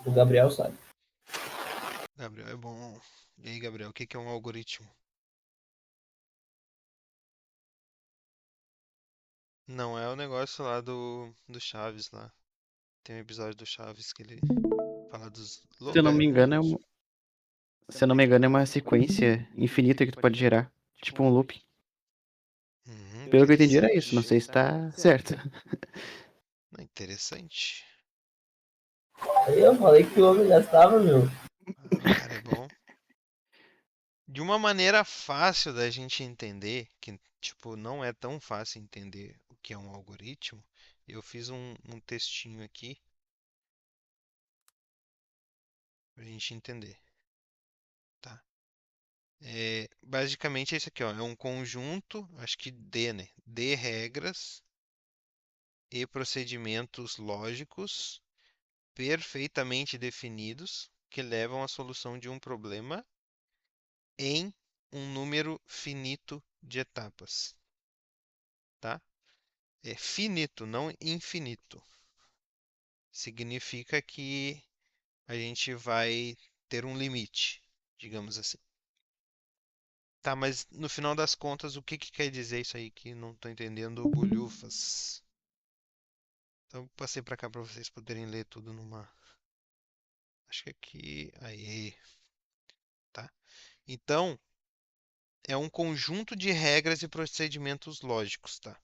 O Gabriel sabe. Gabriel, é bom. E aí, Gabriel, o que que é um algoritmo? Não é o negócio lá do Chaves lá. Tem um episódio do Chaves que ele fala dos Se eu não me engano, logaritmos. se eu não me engano, é uma sequência infinita que tu pode gerar. Tipo um loop. Pelo que eu entendi era isso, não Interessante. sei se tá certo. Interessante. Aí eu falei que o homem gastava, meu. Ah, o cara é bom. De uma maneira fácil da gente entender, que tipo, não é tão fácil entender o que é um algoritmo, eu fiz um textinho aqui pra gente entender, tá? Basicamente é isso aqui, ó, é um conjunto, acho que né? De regras e procedimentos lógicos perfeitamente definidos que levam à solução de um problema em um número finito de etapas, tá? É finito, não infinito. Significa que a gente vai ter um limite, digamos assim. Tá, mas no final das contas, o que que quer dizer isso aí que não tô entendendo, bulhufas? Então, eu passei para cá para vocês poderem ler tudo numa. Acho que aqui. Aí, tá? Então, é um conjunto de regras e procedimentos lógicos, tá?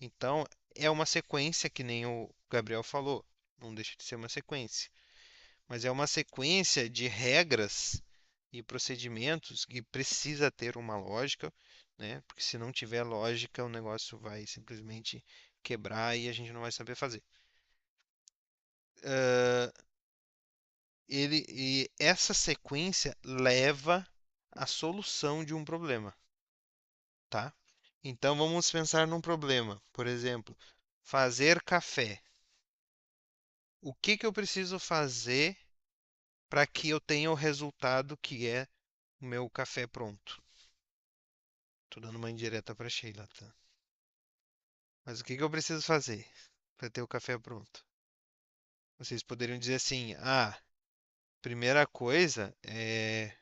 Então, é uma sequência que nem o Gabriel falou. Não deixa de ser uma sequência. Mas é uma sequência de regras e procedimentos que precisa ter uma lógica, né? Porque se não tiver lógica, o negócio vai simplesmente quebrar e a gente não vai saber fazer. Ah, e essa sequência leva à solução de um problema, tá? Então vamos pensar num problema, por exemplo, fazer café. O que que eu preciso fazer para que eu tenha o resultado que é o meu café pronto? Tô dando uma indireta para Sheila, tá? Mas o que que eu preciso fazer para ter o café pronto? Vocês poderiam dizer assim: ah, primeira coisa é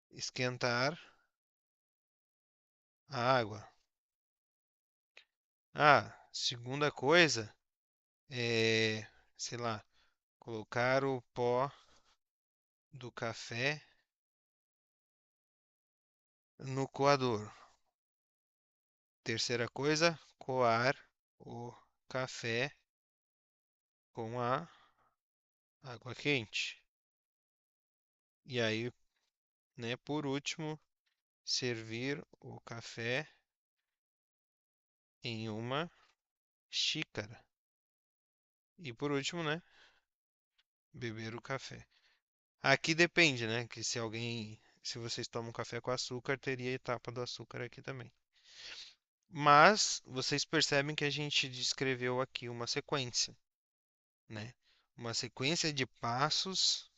esquentar a água. Ah, segunda coisa é, sei lá, colocar o pó do café no coador. Terceira coisa, coar o café com a água quente. E aí, né, por último, servir o café em uma xícara. E por último, né, beber o café. Aqui depende, né, que se alguém, se vocês tomam café com açúcar, teria a etapa do açúcar aqui também. Mas vocês percebem que a gente descreveu aqui uma sequência, né? Uma sequência de passos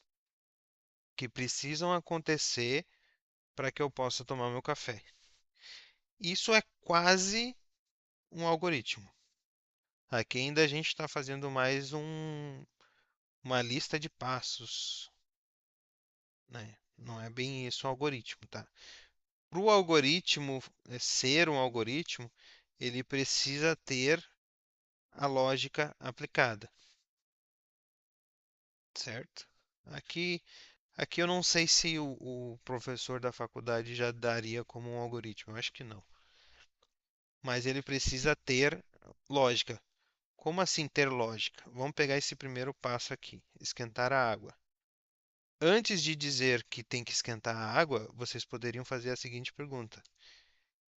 que precisam acontecer para que eu possa tomar meu café. Isso é quase um algoritmo. Aqui ainda a gente está fazendo mais uma lista de passos, né? Não é bem isso um algoritmo, tá? Para o algoritmo ser um algoritmo, ele precisa ter a lógica aplicada, certo? Aqui, aqui eu não sei se o professor da faculdade já daria como um algoritmo, eu acho que não. Mas ele precisa ter lógica. Como assim ter lógica? Vamos pegar esse primeiro passo aqui, esquentar a água. Antes de dizer que tem que esquentar a água, vocês poderiam fazer a seguinte pergunta: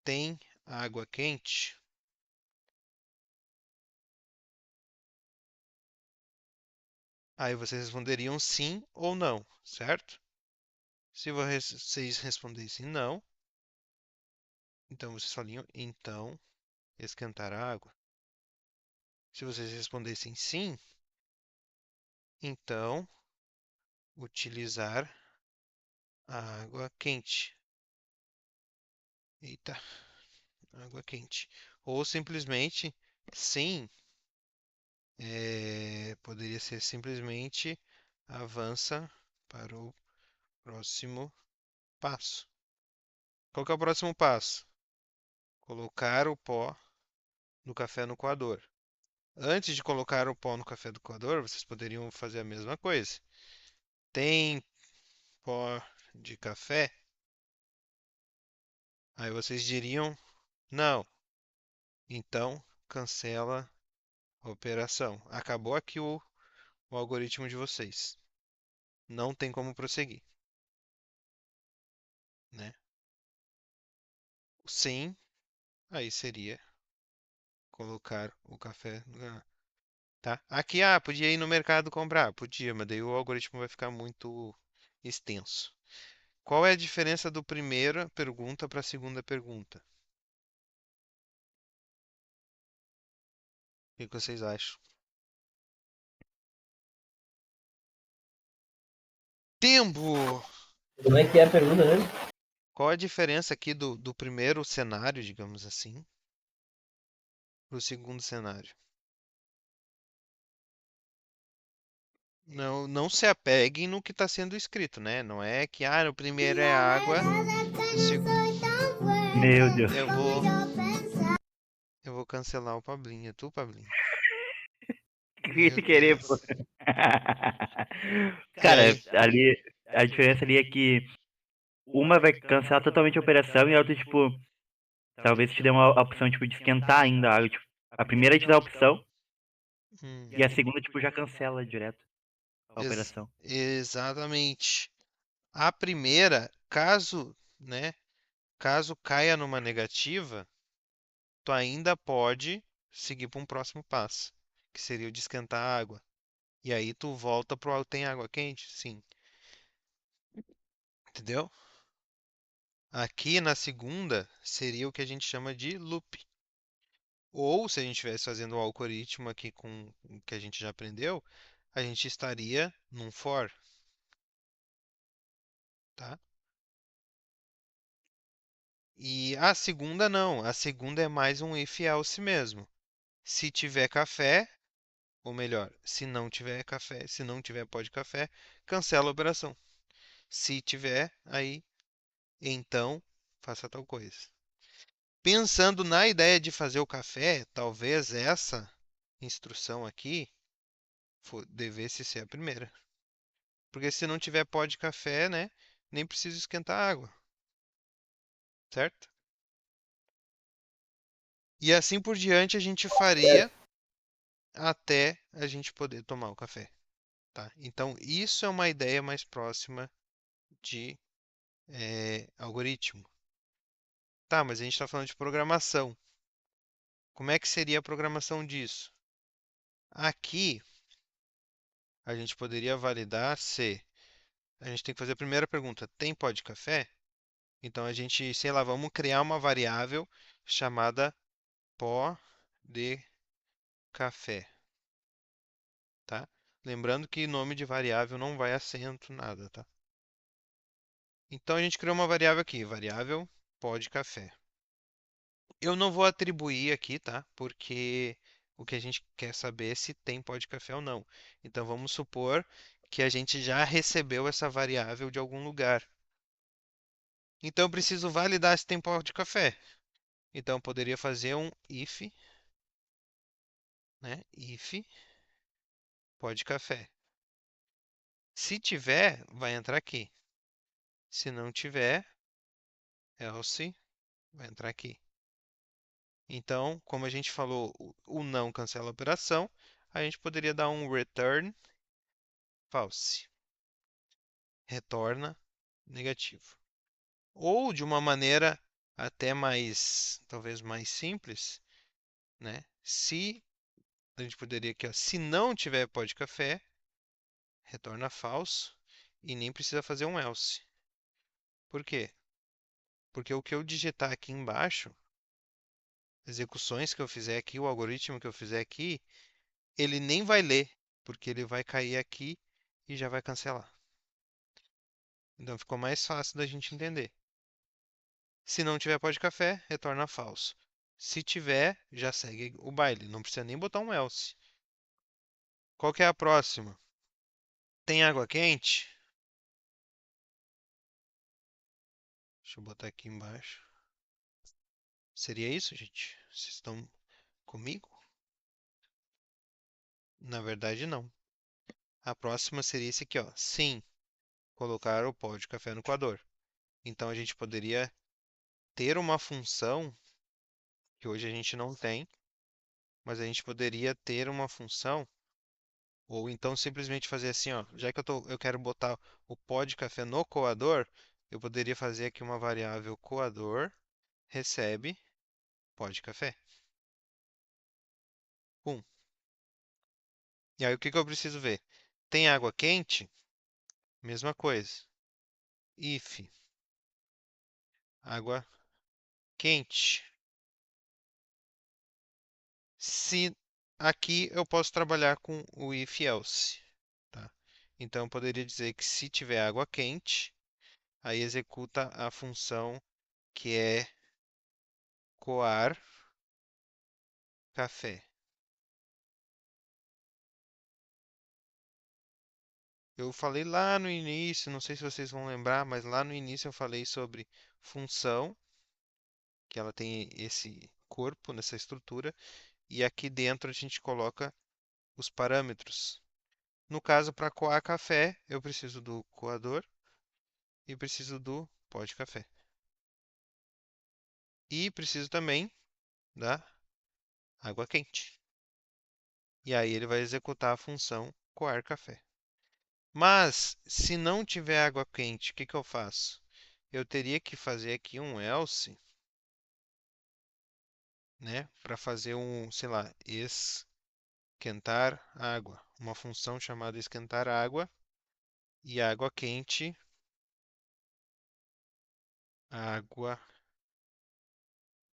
tem água quente? Aí vocês responderiam sim ou não, certo? Se vocês respondessem não, então vocês fariam então esquentar a água. Se vocês respondessem sim, então utilizar a água quente. Eita, água quente. Ou simplesmente sim, poderia ser simplesmente avança para o próximo passo. Qual que é o próximo passo? Colocar o pó do café no coador. Antes de colocar o pó no café do coador, vocês poderiam fazer a mesma coisa. Tem pó de café? Aí vocês diriam não. Então cancela a operação. Acabou aqui o algoritmo de vocês. Não tem como prosseguir, né? Sim, aí seria colocar o café no. Tá? Aqui, podia ir no mercado comprar. Podia, mas daí o algoritmo vai ficar muito extenso. Qual é a diferença do primeira pergunta para a segunda pergunta? O que que vocês acham? Tempo! Como é que é a pergunta mesmo? Qual a diferença aqui do primeiro cenário, digamos assim, para o segundo cenário? Não, não se apeguem no que está sendo escrito, né? Não é que, no primeiro é água, no segundo. Meu Deus. Eu vou cancelar o Pablinho. É tu, Pablinho? Sem Meu querer, pô. Deus. Cara, ali, a diferença ali é que uma vai cancelar totalmente a operação e a outra, tipo, talvez te dê uma opção, tipo, de esquentar ainda a água. Tipo, a primeira te dá a opção Hum, e a segunda, tipo, já cancela direto a operação. exatamente. A primeira, caso caia numa negativa, tu ainda pode seguir para um próximo passo, que seria o de esquentar a água. E aí tu volta pro tem água quente? Sim. Entendeu? Aqui na segunda seria o que a gente chama de loop. Ou se a gente estivesse fazendo um algoritmo aqui com o que a gente já aprendeu, a gente estaria num for, tá? E a segunda não, a segunda é mais um if else mesmo. Se tiver café, ou melhor, se não tiver café, se não tiver pó de café, cancela a operação. Se tiver, aí então faça tal coisa. Pensando na ideia de fazer o café, talvez essa instrução aqui devesse ser a primeira. Porque se não tiver pó de café, né, nem precisa esquentar a água, certo? E assim por diante a gente faria até a gente poder tomar o café, tá? Então isso é uma ideia mais próxima de algoritmo. Tá, mas a gente está falando de programação. Como é que seria a programação disso? Aqui a gente poderia validar se a gente tem que fazer a primeira pergunta: tem pó de café? Então a gente, sei lá, vamos criar uma variável chamada pó de café, tá? Lembrando que nome de variável não vai acento, nada, tá? Então a gente criou uma variável aqui, variável pó de café. Eu não vou atribuir aqui, tá? Porque o que a gente quer saber é se tem pó de café ou não. Então vamos supor que a gente já recebeu essa variável de algum lugar. Então eu preciso validar se tem pó de café. Então eu poderia fazer um if, né? If pó de café. Se tiver, vai entrar aqui. Se não tiver, else vai entrar aqui. Então, como a gente falou, o não cancela a operação, a gente poderia dar um return false, retorna negativo. Ou de uma maneira até mais, talvez mais simples, né? Se a gente poderia aqui, ó, se não tiver pó de café, retorna falso e nem precisa fazer um else. Por quê? Porque o que eu digitar aqui embaixo, execuções que eu fizer aqui, o algoritmo que eu fizer aqui, ele nem vai ler, porque ele vai cair aqui e já vai cancelar. Então ficou mais fácil da gente entender. Se não tiver pó de café, retorna falso. Se tiver, já segue o baile. Não precisa nem botar um else. Qual que é a próxima? Tem água quente? Deixa eu botar aqui embaixo. Seria isso, gente? Vocês estão comigo? Na verdade, não. A próxima seria esse aqui, ó. Sim, colocar o pó de café no coador. Então a gente poderia ter uma função que hoje a gente não tem, mas a gente poderia ter uma função, ou então simplesmente fazer assim, ó, já que eu quero botar o pó de café no coador, eu poderia fazer aqui uma variável coador recebe pó de café. Pum. E aí o que que eu preciso ver? Tem água quente? Mesma coisa. If água quente. Se aqui eu posso trabalhar com o if else, tá? Então eu poderia dizer que se tiver água quente, aí executa a função que é coar café. Eu falei lá no início, não sei se vocês vão lembrar, mas lá no início eu falei sobre função, que ela tem esse corpo nessa estrutura, e aqui dentro a gente coloca os parâmetros. No caso, para coar café, eu preciso do coador e preciso do pó de café. E preciso também da água quente. E aí ele vai executar a função coar café. Mas, se não tiver água quente, o que que eu faço? Eu teria que fazer aqui um else, né, para fazer um, sei lá, esquentar água, uma função chamada esquentar água e água quente, água,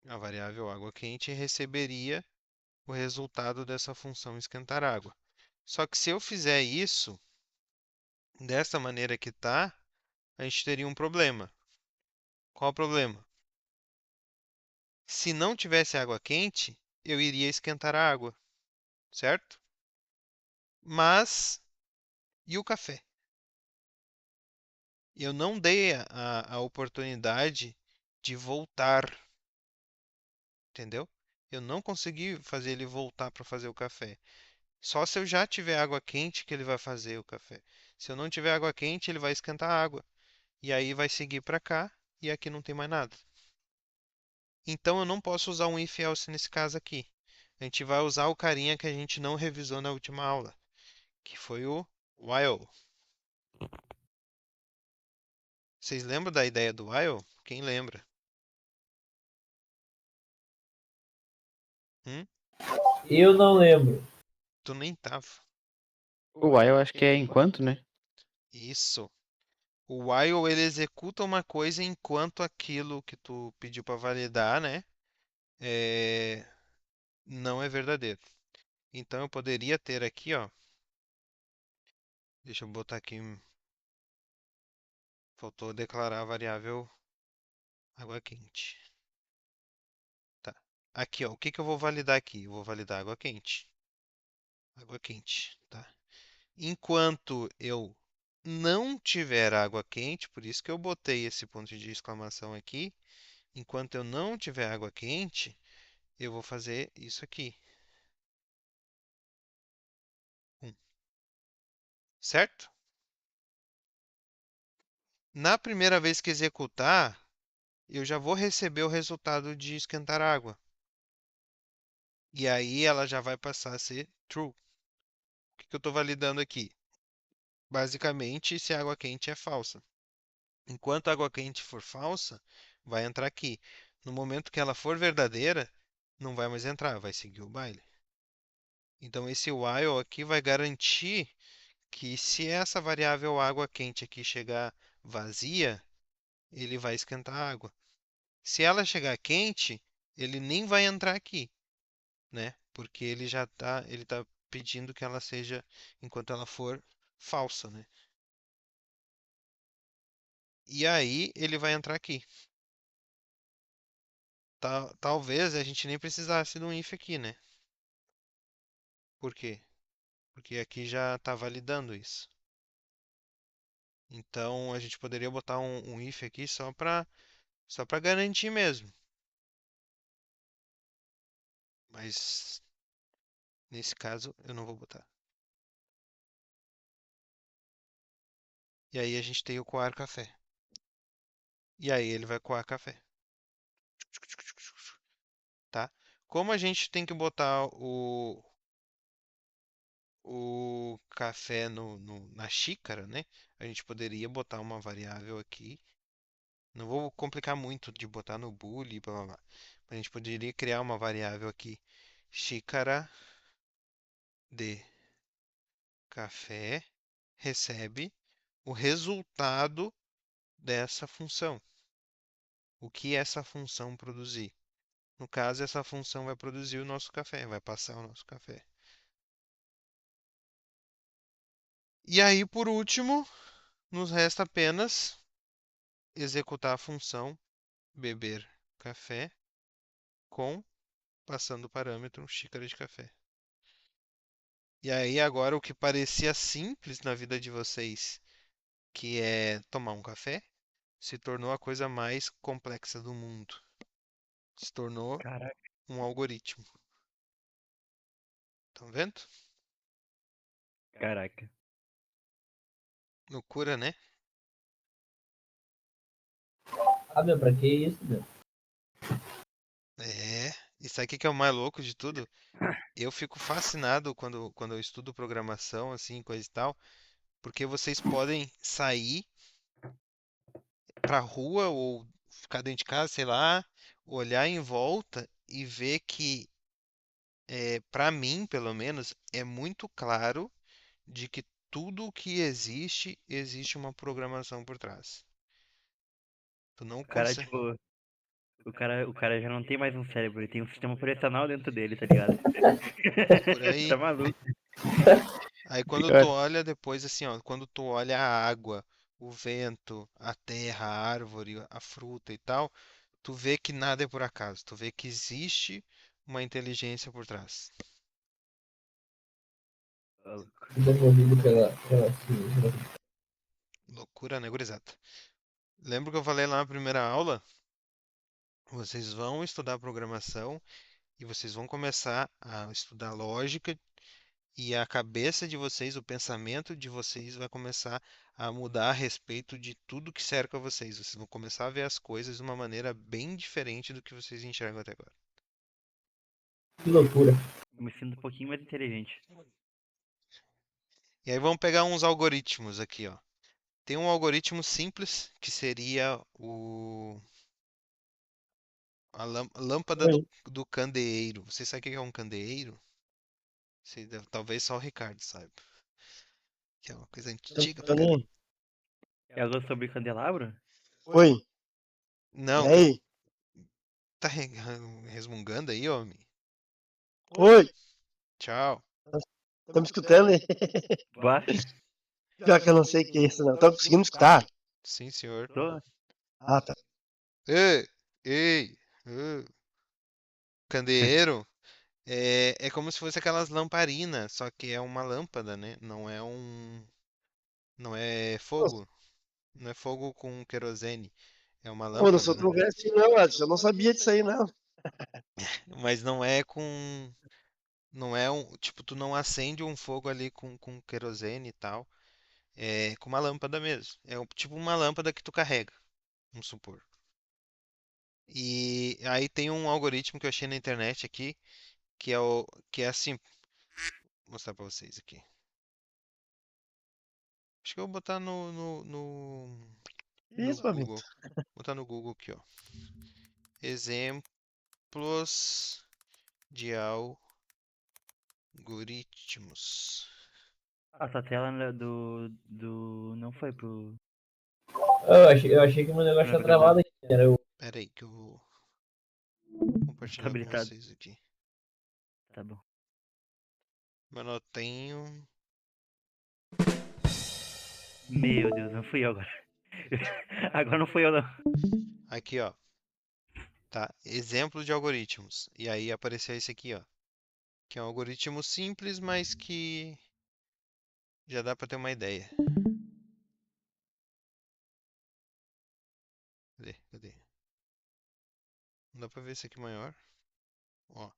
a variável água quente receberia o resultado dessa função esquentar água. Só que se eu fizer isso dessa maneira que tá, a gente teria um problema. Qual o problema? Se não tivesse água quente, eu iria esquentar a água, certo? Mas e o café? Eu não dei a oportunidade de voltar, entendeu? Eu não consegui fazer ele voltar para fazer o café. Só se eu já tiver água quente que ele vai fazer o café. Se eu não tiver água quente, ele vai esquentar a água. E aí vai seguir para cá e aqui não tem mais nada. Então eu não posso usar um if else nesse caso aqui. A gente vai usar o carinha que a gente não revisou na última aula, que foi o while. Vocês lembram da ideia do while? Quem lembra? Hum? Eu não lembro. Tu nem tava. O while eu acho que é enquanto, né? Isso. O while ele executa uma coisa enquanto aquilo que tu pediu para validar, né? É... não é verdadeiro. Então eu poderia ter aqui, ó. Deixa eu botar aqui. Faltou declarar a variável água quente. Tá. aqui, ó, o que que eu vou validar aqui? Eu vou validar água quente. Água quente, tá? Enquanto eu não tiver água quente, por isso que eu botei esse ponto de exclamação aqui. Enquanto eu não tiver água quente, eu vou fazer isso aqui. Certo? Na primeira vez que executar, eu já vou receber o resultado de esquentar água. E aí ela já vai passar a ser true. O que que eu estou validando aqui? Basicamente, se a água quente é falsa. Enquanto a água quente for falsa, vai entrar aqui. No momento que ela for verdadeira, não vai mais entrar, vai seguir o baile. Então esse while aqui vai garantir que se essa variável água quente aqui chegar vazia, ele vai esquentar a água. Se ela chegar quente, ele nem vai entrar aqui, né? Porque ele tá pedindo que ela seja enquanto ela for falsa, né? E aí ele vai entrar aqui. Talvez a gente nem precisasse de um if aqui, né? Por quê? Porque aqui já está validando isso. Então a gente poderia botar um if aqui só para garantir mesmo. Mas nesse caso eu não vou botar. E aí a gente tem o coar café. E aí ele vai coar café. Tá? Como a gente tem que botar o café na xícara, né? A gente poderia botar uma variável aqui. Não vou complicar muito de botar no boolean, blá blá blá. A gente poderia criar uma variável aqui. Xícara de café recebe o resultado dessa função. O que essa função produzir? No caso, essa função vai produzir o nosso café, vai passar o nosso café. E aí, por último, nos resta apenas executar a função beber café com passando o parâmetro xícara de café. E aí, agora, o que parecia simples na vida de vocês, que é tomar um café, se tornou a coisa mais complexa do mundo. Se tornou Caraca, um algoritmo. Estão vendo? caraca. Loucura, né? Ah, meu, pra que isso, meu? É. E sabe o que que é o mais louco de tudo? Eu fico fascinado quando eu estudo programação, assim, coisa e tal, porque vocês podem sair pra rua ou ficar dentro de casa, sei lá, olhar em volta e ver que, para mim, pelo menos, é muito claro de que tudo o que existe, existe uma programação por trás. Tu não O cara, consegue. tipo, o cara já não tem mais um cérebro, ele tem um sistema operacional dentro dele, tá ligado? Por aí. Tá maluco. Aí quando tu Pior. olha depois assim, ó, quando tu olha a água, o vento, a terra, a árvore, a fruta e tal, tu vê que nada é por acaso, tu vê que existe uma inteligência por trás. Maluco. Desenvolvido pela ciência. Loucura, né, gurizada? Lembra que eu falei lá na primeira aula? Vocês vão estudar programação e vocês vão começar a estudar lógica e a cabeça de vocês, o pensamento de vocês vai começar a mudar a respeito de tudo que cerca vocês. Vocês vão começar a ver as coisas de uma maneira bem diferente do que vocês enxergam até agora. Que loucura. Me sinto um pouquinho mais inteligente. E aí vamos pegar uns algoritmos aqui, ó. Tem um algoritmo simples que seria a lâmpada do, Oi. do candeeiro. Você sabe o que é um candeeiro? Talvez só o Ricardo saiba. Que é uma coisa antiga pra caramba. Também. É algo sobre candelabro? Oi. E Não, aí? tá resmungando aí, homem? Oi. Tchau. Tá me escutando aí? Bah, Pior que eu não sei o que é isso, não. Tá conseguindo me escutar? Sim, senhor. tô. Ah, tá. Ei, ei, ei. candeeiro é como se fosse aquelas lamparinas, só que é uma lâmpada, né? Não é fogo. Não é fogo com querosene. É uma Pô, não lâmpada, sou né? tão velho assim, não, Edson. Eu não sabia disso aí, não. Mas não é com. Não é um. Tipo, tu não acende um fogo ali com querosene e tal. É com uma lâmpada mesmo. É tipo uma lâmpada que tu carrega, vamos supor. E aí tem um algoritmo que eu achei na internet aqui, que é assim, vou mostrar pra vocês aqui. Acho que eu vou botar no Isso, amigo. Google. Vou botar no Google aqui, ó. Exemplos de algoritmos. A sua tela não foi pro Eu achei que o meu negócio tá navegador. travado aqui, cara. Pera aí que eu vou Tá compartilhar com habilitado. vocês aqui. Tá bom. Mano, eu tenho. Meu Deus, não fui eu agora. Agora não fui eu, não. Aqui, ó. Tá? Exemplo de algoritmos. E aí apareceu esse aqui, ó. Que é um algoritmo simples, mas que já dá pra ter uma ideia. Cadê? Cadê? Não dá pra ver esse aqui maior? Ó.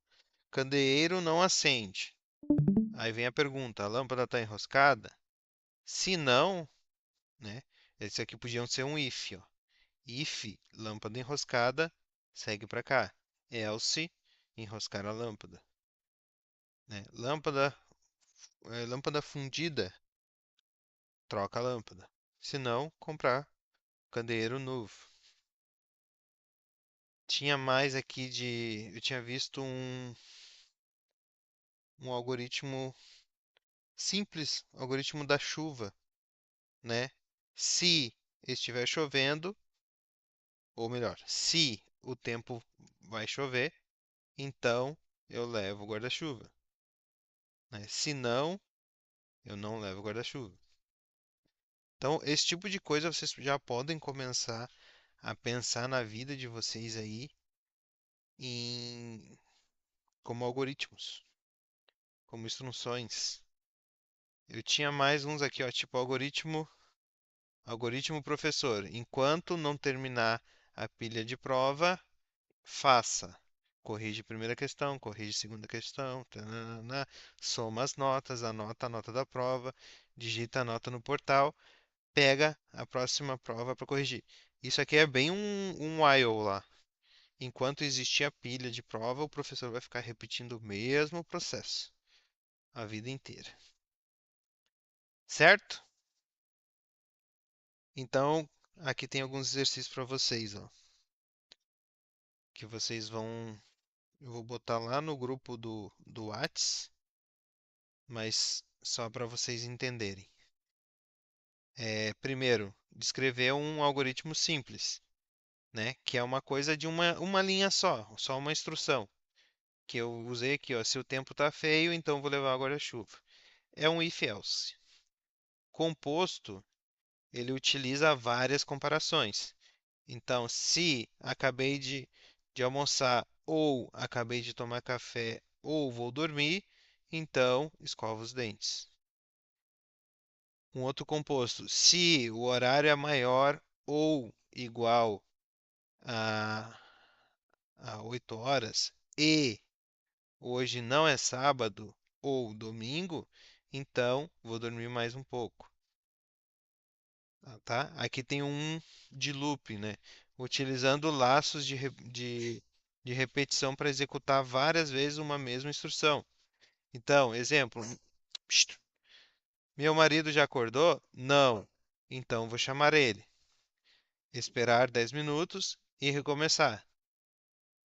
Candeeiro não acende. Aí vem a pergunta: a lâmpada está enroscada? Se não, né? Esse aqui podiam ser um if, ó. If, lâmpada enroscada, segue para cá. Else, enroscar a lâmpada, né? Lâmpada fundida, troca a lâmpada. Se não, comprar candeeiro novo. Tinha mais aqui de. Eu tinha visto um algoritmo simples, algoritmo da chuva, né? Se estiver chovendo, ou melhor, se o tempo vai chover, então eu levo o guarda-chuva, né? Se não, eu não levo o guarda-chuva. Então, esse tipo de coisa vocês já podem começar a pensar na vida de vocês aí em como algoritmos, como instruções. Eu tinha mais uns aqui, ó, tipo algoritmo professor. Enquanto não terminar a pilha de prova, faça. Corrige primeira questão, corrige segunda questão, tanana, soma as notas, anota a nota da prova, digita a nota no portal, pega a próxima prova para corrigir. Isso aqui é bem um while lá. Enquanto existir a pilha de prova, o professor vai ficar repetindo o mesmo processo a vida inteira. Certo? Então, aqui tem alguns exercícios para vocês, ó, que vocês vão. Eu vou botar lá no grupo do Whats, mas só para vocês entenderem. Primeiro, descrever um algoritmo simples, né? Que é uma coisa de uma linha só uma instrução. Que eu usei aqui, ó. Se o tempo está feio, então vou levar o guarda-chuva. É um if-else. Composto, ele utiliza várias comparações. Então, se acabei de almoçar, ou acabei de tomar café, ou vou dormir, então escova os dentes. Um outro composto, se o horário é maior ou igual a, a 8 horas e hoje não é sábado ou domingo, então vou dormir mais um pouco. Tá? Aqui tem um de loop, né? Utilizando laços de repetição para executar várias vezes uma mesma instrução. Então, exemplo, meu marido já acordou? Não. Então vou chamar ele. Esperar 10 minutos e recomeçar.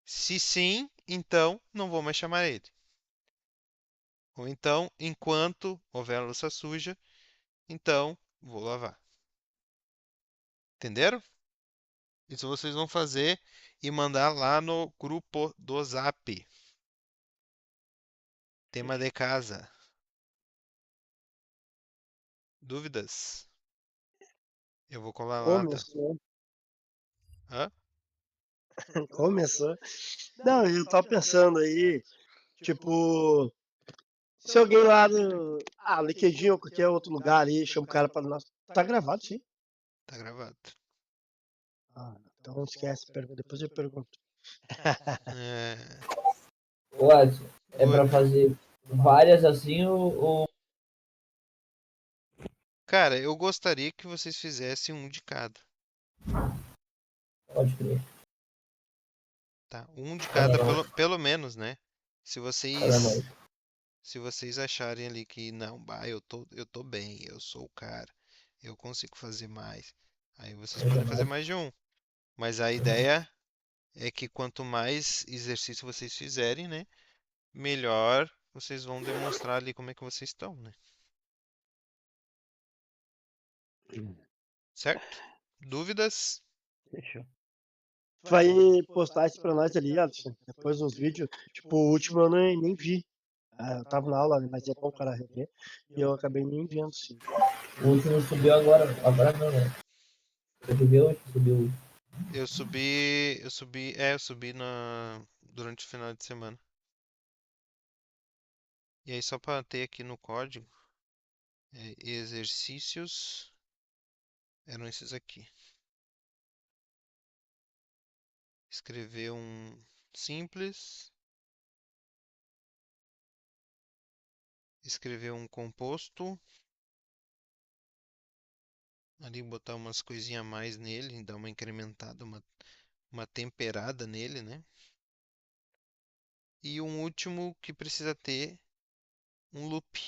Se sim, então não vou mais chamar ele. Ou então, enquanto houver louça suja, então vou lavar. Entenderam? Isso vocês vão fazer e mandar lá no grupo do Zap. Tema de casa. Dúvidas? Eu vou colar Ô, lá, meu tá? senhor. Hã? Começou. Não, eu tava pensando aí, tipo, se alguém lá do. Ah, LinkedIn ou qualquer outro lugar ali chama o cara pra nós. Tá gravado, sim? Tá gravado. Ah, então não esquece, depois eu pergunto. É... Ô, Adson, é Oi. pra fazer várias assim ou Cara, eu gostaria que vocês fizessem um de cada, pode crer? tá? Um de Cada cada, nós, pelo menos, né? Se cada nós. vocês, se vocês acharem ali que não, bah, eu tô bem, eu sou o cara, eu consigo fazer mais, aí vocês Seja podem fazer mais. mais de um. Mas a ideia é que quanto mais exercício vocês fizerem, né, melhor vocês vão demonstrar ali como é que vocês estão, né? Certo? Dúvidas? Fechou. Tu vai postar isso pra nós ali, Alisson, depois nos vídeos. Tipo, o último eu nem vi. Ah, eu tava na aula, né, mas é bom o cara rever. E eu acabei nem vendo, sim. O último subiu agora. Agora não, né? Tem que ver onde subiu. Eu subi durante o final de semana. E aí só para ter aqui no código, exercícios eram esses aqui. Escrever um simples, escrever um composto, ali botar umas coisinhas a mais nele, dar uma incrementada, uma temperada nele, né? E um último que precisa ter um loop,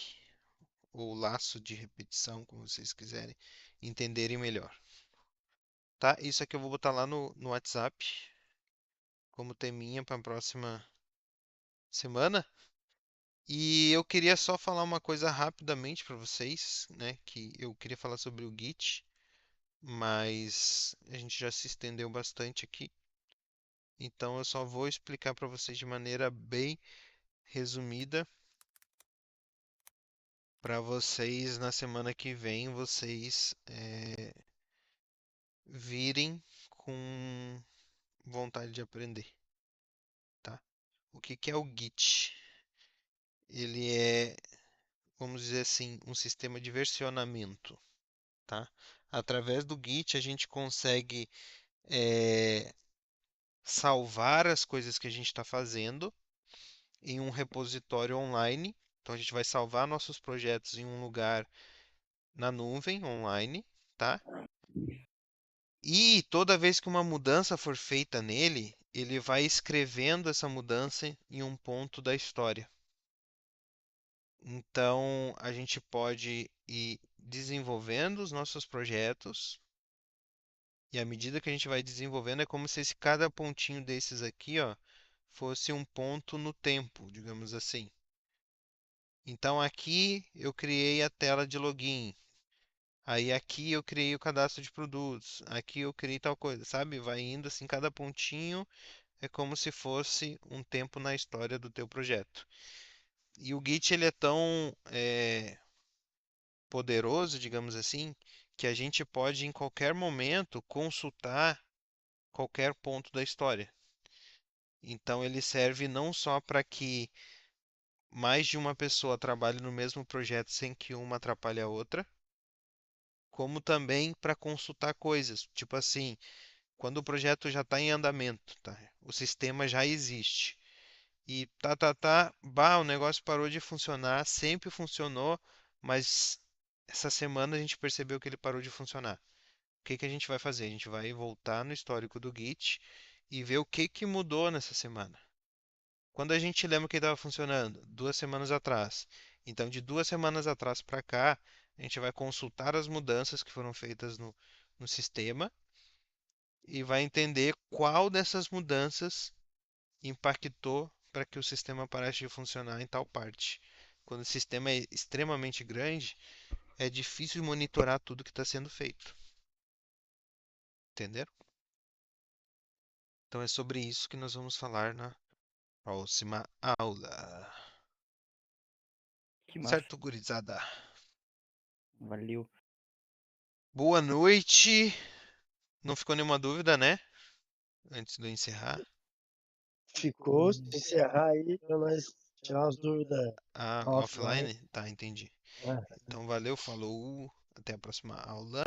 ou laço de repetição, como vocês quiserem entenderem melhor. Tá? Isso aqui eu vou botar lá no WhatsApp, como teminha para a próxima semana. E eu queria só falar uma coisa rapidamente para vocês, né? Que eu queria falar sobre o Git, mas a gente já se estendeu bastante aqui. Então eu só vou explicar para vocês de maneira bem resumida, para vocês na semana que vem vocês virem com vontade de aprender, tá? O que que é o Git? Ele é, vamos dizer assim, um sistema de versionamento, tá? Através do Git a gente consegue salvar as coisas que a gente está fazendo em um repositório online. Então a gente vai salvar nossos projetos em um lugar na nuvem online, tá? E toda vez que uma mudança for feita nele, ele vai escrevendo essa mudança em um ponto da história. Então a gente pode ir desenvolvendo os nossos projetos. E à medida que a gente vai desenvolvendo, é como se cada pontinho desses aqui, ó, fosse um ponto no tempo, digamos assim. Então aqui eu criei a tela de login. Aí aqui eu criei o cadastro de produtos. Aqui eu criei tal coisa, sabe? Vai indo assim, cada pontinho é como se fosse um tempo na história do teu projeto. E o Git ele é tão poderoso, digamos assim, que a gente pode em qualquer momento consultar qualquer ponto da história. Então ele serve não só para que mais de uma pessoa trabalhe no mesmo projeto sem que uma atrapalhe a outra, como também para consultar coisas. Tipo assim, quando o projeto já está em andamento, tá? O sistema já existe. E bah, o negócio parou de funcionar, sempre funcionou, mas essa semana a gente percebeu que ele parou de funcionar. O que que a gente vai fazer? A gente vai voltar no histórico do Git e ver o que que mudou nessa semana. Quando a gente lembra que estava funcionando 2 semanas atrás, então de 2 semanas atrás para cá, a gente vai consultar as mudanças que foram feitas no sistema e vai entender qual dessas mudanças impactou para que o sistema parasse de funcionar em tal parte. Quando o sistema é extremamente grande, é difícil monitorar tudo que está sendo feito. Entenderam? Então é sobre isso que nós vamos falar na próxima aula. Que massa. Certo, gurizada? Valeu. Boa noite. Não ficou nenhuma dúvida, né? antes de eu encerrar? Ficou encerrar aí pra nós tirar as dúvidas Ah, offline. offline? Tá, entendi. Ah, Então valeu, falou. Até a próxima aula.